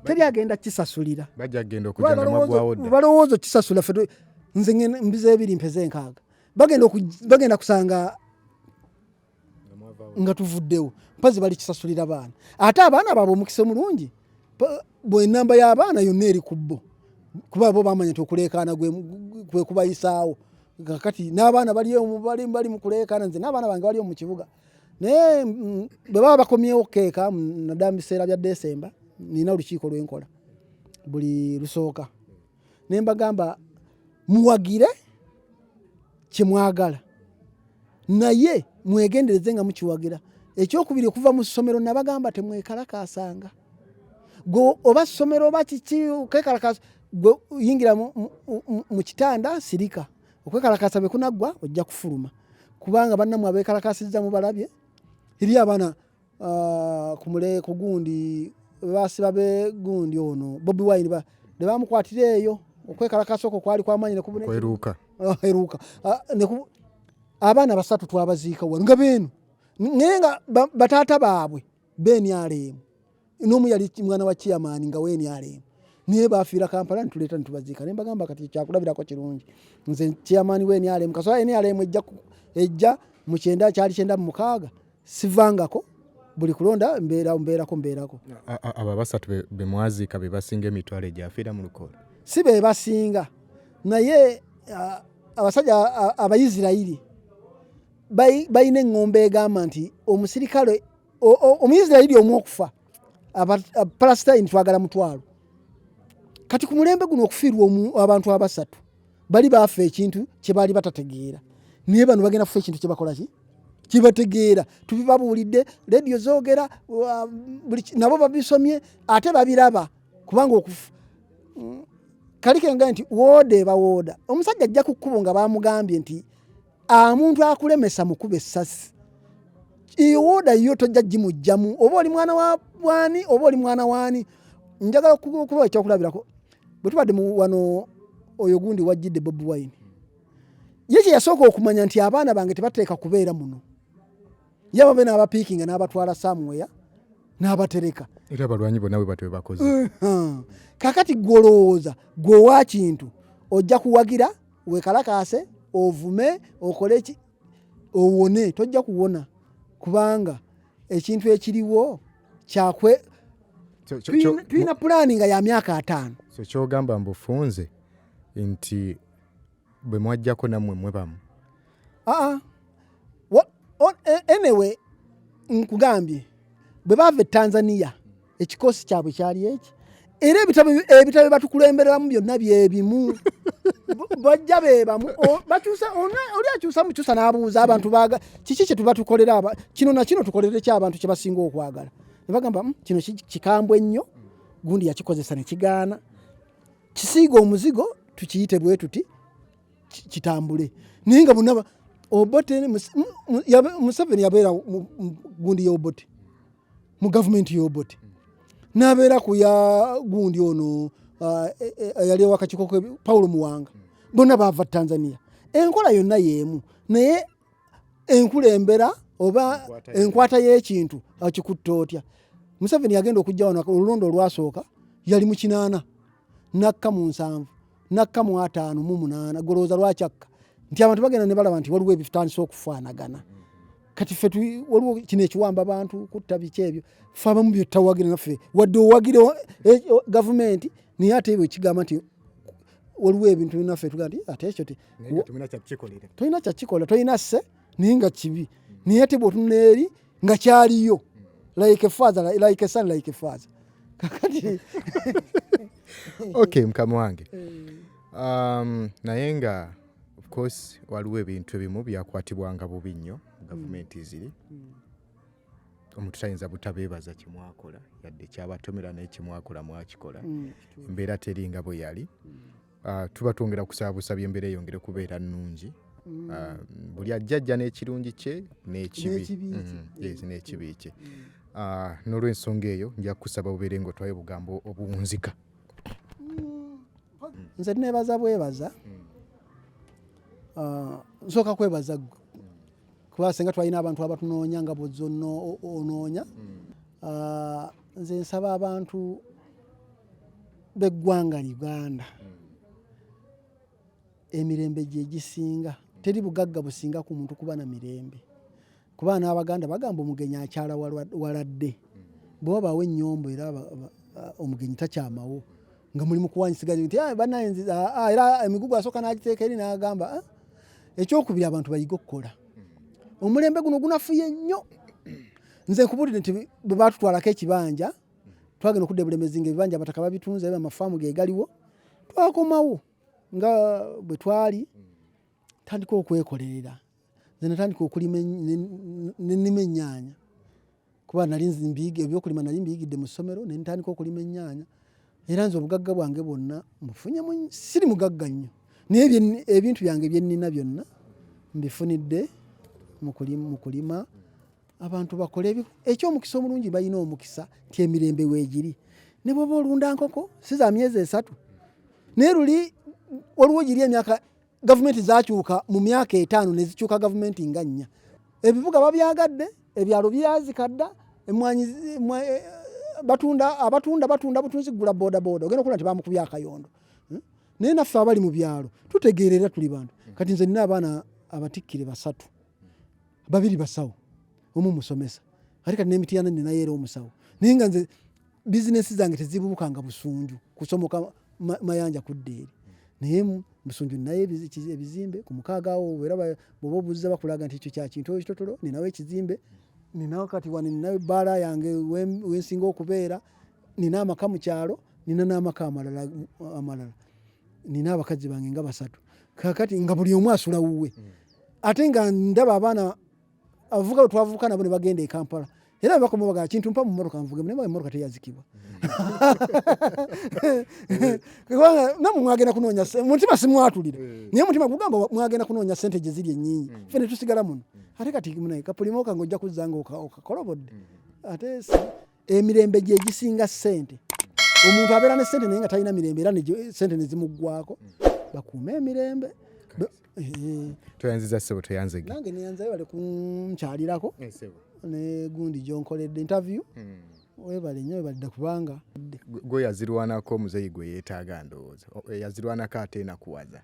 teryagenda kisasulira bajja genda okujja nga magwawo dda balowooza kisasula ffe nze mbize ebiri mpeze nkaaga bagenda kusanga nga tuvuddewo mpazi bali kisasulira baana ate abaana baabwe omukisa omulungi bw'ennamba y'abaana yonna eri ku bo kuba bo bamanya nti okuleekaana kwe kubayisaawo kati n'abaana bali mu kuleekaana nze n'abaana bange bali mu kibuga naye bwe baba bakomyewo keeka naddala mu biseera bya Desemba nina olukiiko lwenkola buli lusooka ne mbagamba muwagire kyemwagala naye mwegendereze nga mukiwagira ekyokubiri okuva mu ssomero nabagamba temwekalakaasanga gwe oba ssomero oba kiki okwekalakaasa gwe yingira mu kitanda sirika okwekalakaasa bwe kunaggwa ojja kufuluma kubanga bannamwe abeekalakaasizza mu balabye eri abaana ku gundi basiba be gundi ono Bobi Wine ne bamukwatira eyo okwekalakaasa okwo kwali kwamaanyi kweruuka abaana basatu twabaziika wano nga beenu naye nga bataata baabwe beenialeemu n'omu yali mwana wa chairman nga weenialeemu naye baafiira Kampala nituleeta nitubaziika ne mbagamba kati kyakulabirako kirungi nze chairman weenialeemu kasobola eenialeemu ejja mu 9 sivangako buli kulonda mbeerako abo basatu be mwaziika be basinga emitwalo egyafiira mu lukolo si be basinga naye abasajja Abayisirayiri bayina eŋŋombe egamba nti omusirikale Omuyisirayiri omu okufa Palestine twagala 1,000 kati ku mulembe guno okufiirwa abantu abasatu bali baafa ekintu kye baali batategeera naye bano bagenda kufa ekintu kye bakola ki kibategeera tubibabuulidde rediyo zoogera nabo babisomye ate babiraba kubanga okufa kalikenga nti wooda ebawooda omusajja ajja ku kkubo nga bamugambye nti omuntu akulemesa mukuba essasi iyo wooda yo tojja gimujjamu oba oli mwana wa bwani oba oli mwana waani njagala kuba ekyokulabirako bwe tubadde wano oyo gundi wajjidde Bobi Wine ye kye yasooka okumanya nti abaana bange tebateeka kubeera muno yaba be n'abapiikinga n'abatwala Samweya n'abatereka era abalwanyi bonna bwe batwe bakoze kakati gwolowooza gwowa kintu ojja kuwagira wekalakaase ovume okole ki owone tojja kuwona kubanga ekintu ekiriwo kyakwe tulina pulaani nga ya myaka 5 so kyogamba mbufunze nti bwe mwajjako nammwe mwe bamu anyway nkugambye bwe bava Tanzania ekikosi kyabwe kyali eki era ebitabo batukulemberamu byonna byebimu bajja bebamu oli akyusa mukyusa n'abuuza abantu kiki kye tubatukolera kino nakino tukolere ki abantu kye basinga okwagala ne bagamba kino kikambwe ennyo gundi yakikozesa ne kigaana kisiiga omuzigo tukiyite bwe tuti kitambule naye nga bonna Obote Museveni yabeera gundi y'Obote mu gavumenti y'Obote n'abeera ku ya gundi ono yali wakakiiko Paulo Muwanga bonna baava Tanzania enkola yonna yeemu naye enkulembera oba enkwata y'ekintu akikutta otya Museveni yagenda okujja wano olulondo olwasooka yali mu 8 nakka mu 7 nakkamu 5 golooza lwakyakka nti abantu bagenda ne balaba nti waliwo ebitandisa okufaanagana kati ffe waliwo kino ekiwamba abantu kutta biki ebyo ffe abamu byetutawagira naffe wadde owagire gavumenti naye ate ebyo ekigamba nti waliwo ebintu naffe tugaa nti ate ekyo tolina kyakikola tolina sse naye nga kibi naye ate bw'otunula eri nga kyaliyo like a father like a son like a father kakati okay mukama wange naye nga of course waliwo ebintu ebimu byakwatibwanga bubi nnyo gavumenti ziri omuntu tayinza butabeebaza kimwakola yadde kyabatomera naye kimwakola mwakikola embeera teringa bwe yali tuba twongera kusaba busabi embeera eyongere kubeera nnungi buli ajjajja n'ekirungi kye n'ekibi kye n'olw'ensonga eyo nja kusaba bubeere ng'otwaye obugambo obuwunzika nze nebaza bwebaza nsooka kwebaza kuba senga twalina abantu abatunoonya nga bwozonna onoonya nze nsaba abantu b'eggwanga Uganda emirembe gye gisinga teri bugagga businga ku muntu kuba na mirembe kuba n'Abaganda bagamba omugenyi akyala waladde bwe wabaawo ennyombo era omugenyi takyamawo nga mulimu kuwanyisiganya nti banayenzi era emigugu asooka n'agiteeka eri n'agamba ekyokubiri abantu bayiga okukola omulembe guno gunafuye nnyo nze nkubulire nti bwe batutwalako ekibanja twagenda okudda Bulemezi nga ebibanja abataka babitunze eba amafaamu ge galiwo twakomawo nga bwe twali tandika okwekolerera nze natandika okulima n'ennima ennyaanya kuba nali nzimbiige ebyokulima nali mbiyigidde mu ssomero ne ntandika okulima ennyaanya era nze obugagga bwange bwonna mbufunyemu siri mugagga nnyo naye ebintu byange bye nnina byonna mbifunidde mu kulima abantu bakole ekyomukisa omulungi balina omukisa nti emirembe weegiri ne bw'oba olunda nkoko si za myezi 3 naye luli waliwo giri emyaka gavumenti zakyuka mu myaka 5 ne zikyuka gavumenti nga 4 ebibuga babyagadde ebyalo byazikadda emwanyi batunda butunzi gula boda ogenda okulaba nti bamukubya akayondo naye naffe abali mu byalo tutegeerera tuli bantu kati nze nina abaana abatikkire 3 2 basawo omu musomesa ate kati n'emitiana ninayo era omusawo naye nga nze bizinesi zange tezibubukanga busunju kusomoka mayanja kudda eri naye busunju ninayo ebizimbe ku 6 awo era bw'oba obuuziza bakulaga nti ekyo kya kintu ekitotolo ninawo ekizimbe ninawo kati wano ninayo ebbaala yange wensinga okubeera nina amaka mu kyalo nina n'amaka amalala nina abakazi bange nga 3 kakati nga buli omu asula wuwe ate nga ndaba abaana abavubuka twavuka nabo ne bagenda e Kampala era bakoma baga kintu mpa mu mmotoka nvugemu naye emmotoka teyazikibwa namwe mwagenda kunoonya mutima simwatulira naye mutima gugamba mwagenda kunoonya ssente gye ziri ennyingi ffe ne tusigala muno ate kati munaye kapulimoka ng'ojja kuzzanga okakolobodde ate emirembe gye gisinga ssente omuntu abeera ne ssente naye nga talina mirembe era ssente ne zimuggwako bakuume emirembe toyanziza ssebo toyanzege nange neyanzayo bale kunkyalirako ne gundi gyonkoledde interview webale nnyo webalidde kubanga gwe yazirwanako omuzeeyi gwe yeetaaga ndowooza yazirwanako ate enakuwaza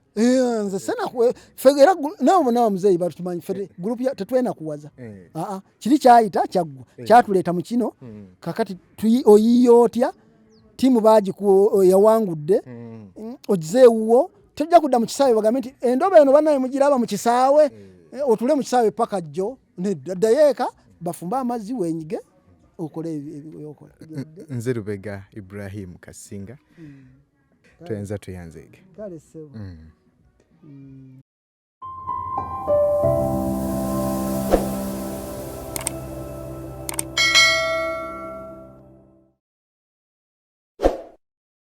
nze era nawa muzeeyi batutumanyi gurupu tetwenakuwaza kiri kyayita kyaggwa kyatuleeta mu kino kakati oyiiya otya tiimu yawangudde ogizeewuwo tujja kudda mu kisaawe bagambe nti endoba eno bannaye mugiraba mu kisaawe otule mu kisaawe paka jjo neddayo eka bafumbe amazzi wenyige okole ebyokola nze Lubega Ibrahim Kasinga toyanza tuyanzeege kale ssebo